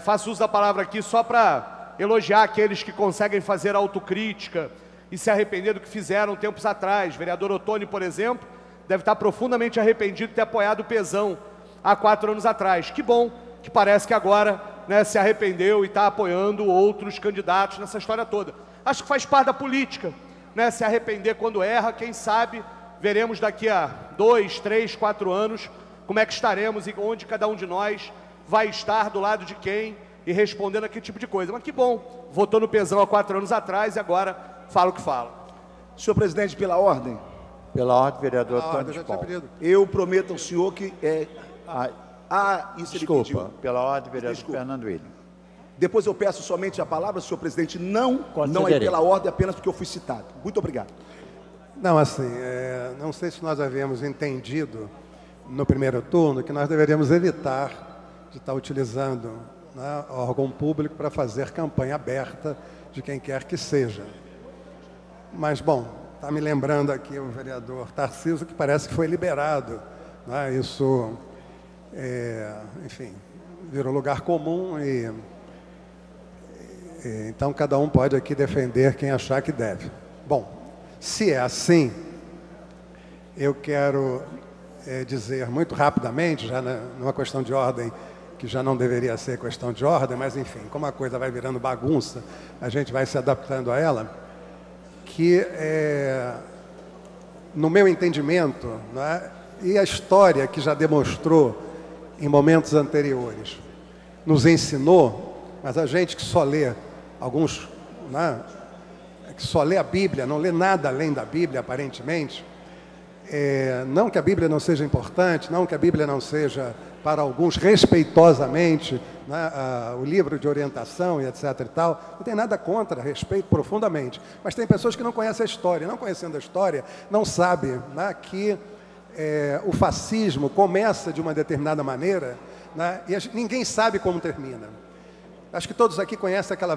Faço uso da palavra aqui só para elogiar aqueles que conseguem fazer autocrítica e se arrepender do que fizeram tempos atrás. Vereador Ottoni, por exemplo, deve estar profundamente arrependido de ter apoiado o Pezão há 4 anos atrás. Que bom que parece que agora, né, se arrependeu e está apoiando outros candidatos nessa história toda. Acho que faz parte da política, né, se arrepender quando erra. Quem sabe veremos daqui a 2, 3, 4 anos como é que estaremos e onde cada um de nós vai estar, do lado de quem e respondendo aquele tipo de coisa. Mas que bom, votou no Pezão há 4 anos atrás e agora fala o que fala. Senhor presidente, pela ordem. Pela ordem, vereador Antônio de Paula. Eu prometo ao senhor que isso desculpa, ele pediu. Pela ordem, vereador Fernando William. Depois eu peço somente a palavra, senhor presidente, não é pela ordem, apenas porque eu fui citado. Muito obrigado. Não, assim, não sei se nós havíamos entendido no primeiro turno que nós deveríamos evitar de estar utilizando, né, órgão público para fazer campanha aberta de quem quer que seja. Mas, bom, está me lembrando aqui o vereador Tarcísio, que parece que foi liberado, né? Isso, enfim, virou lugar comum e então cada um pode aqui defender quem achar que deve. Bom, se é assim, eu quero dizer muito rapidamente, já numa questão de ordem, que já não deveria ser questão de ordem, mas enfim, como a coisa vai virando bagunça, a gente vai se adaptando a ela, que no meu entendimento, né, e a história que já demonstrou em momentos anteriores, nos ensinou, mas a gente que só lê alguns, né, que só lê a Bíblia, não lê nada além da Bíblia, aparentemente, não que a Bíblia não seja importante, não que a Bíblia não seja, para alguns, respeitosamente, né, o livro de orientação e etc. e tal, não tem nada contra, respeito profundamente. Mas tem pessoas que não conhecem a história, não conhecendo a história, não sabem, né, que o fascismo começa de uma determinada maneira, né, e ninguém sabe como termina. Acho que todos aqui conhecem aquela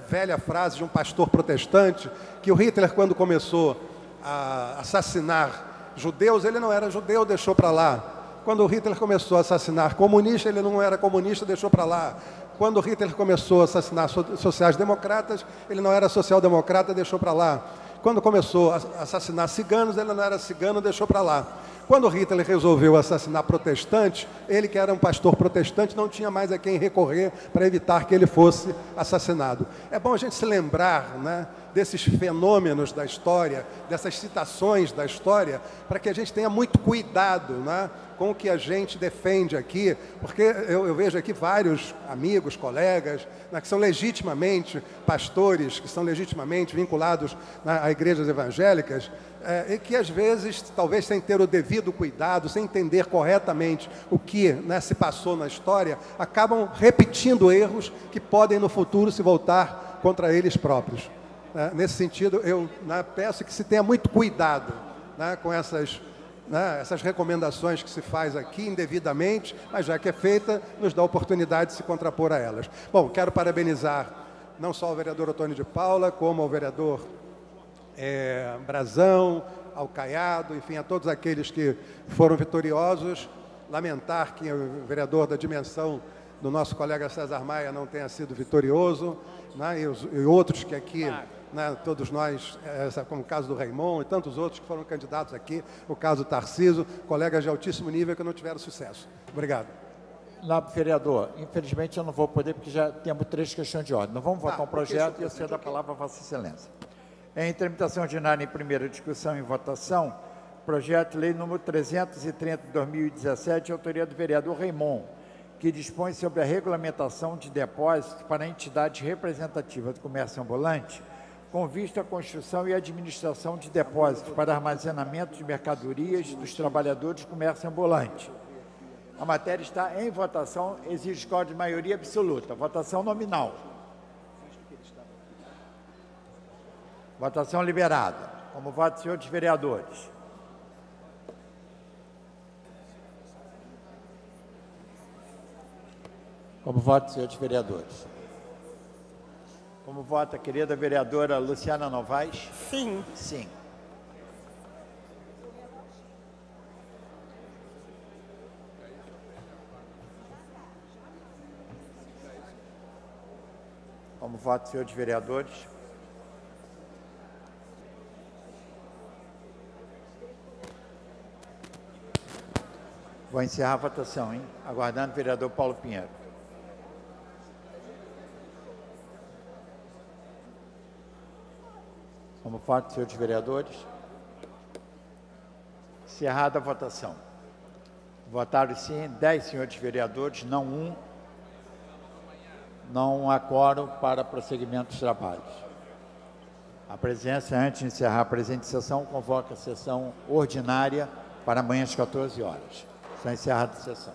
velha frase de um pastor protestante, que o Hitler, quando começou a assassinar judeus, ele não era judeu, deixou para lá. Quando o Hitler começou a assassinar comunistas, ele não era comunista, deixou para lá. Quando o Hitler começou a assassinar sociais-democratas, ele não era social-democrata, deixou para lá. Quando começou a assassinar ciganos, ele não era cigano, deixou para lá. Quando Hitler resolveu assassinar protestantes, ele que era um pastor protestante não tinha mais a quem recorrer para evitar que ele fosse assassinado. É bom a gente se lembrar, né, desses fenômenos da história, dessas citações da história, para que a gente tenha muito cuidado, né, com o que a gente defende aqui, porque eu vejo aqui vários amigos, colegas, né, que são legitimamente pastores, que são legitimamente vinculados, né, a igrejas evangélicas, e que às vezes, talvez sem ter o devido cuidado, sem entender corretamente o que, né, se passou na história, acabam repetindo erros que podem no futuro se voltar contra eles próprios. Nesse sentido, eu, né, peço que se tenha muito cuidado, né, com essas recomendações que se faz aqui indevidamente, mas já que é feita, nos dá a oportunidade de se contrapor a elas. Bom, quero parabenizar não só o vereador Ottoni de Paula, como ao vereador Brazão, ao Caiado, enfim, a todos aqueles que foram vitoriosos. Lamentar que o vereador da dimensão do nosso colega César Maia não tenha sido vitorioso, né, e outros que aqui, né, todos nós, como o caso do Raimon e tantos outros que foram candidatos aqui, o caso do Tarcísio, colegas de altíssimo nível que não tiveram sucesso. Obrigado. Nobre vereador, infelizmente eu não vou poder, porque já temos 3 questões de ordem. Nós vamos votar um projeto e eu cedo a palavra a Vossa Excelência. Em tramitação ordinária em primeira discussão e votação, projeto de lei número 330 de 2017, autoria do vereador Raimon, que dispõe sobre a regulamentação de depósitos para entidades representativas do comércio ambulante, com vista à construção e administração de depósitos para armazenamento de mercadorias dos trabalhadores do comércio ambulante. A matéria está em votação, exige código de maioria absoluta. Votação nominal. Votação liberada. Como voto, senhores vereadores. Como voto, senhores vereadores. Como vota a querida vereadora Luciana Novaes? Sim. Sim. Como voto, senhores vereadores. Vou encerrar a votação, hein? Aguardando o vereador Paulo Pinheiro. Como voto, senhores vereadores. Encerrada a votação. Votaram sim 10 senhores vereadores, não 1. Não há quórum para prosseguimento dos trabalhos. A presidência, antes de encerrar a presente sessão, convoca a sessão ordinária para amanhã às 14 horas. Está encerrada a sessão.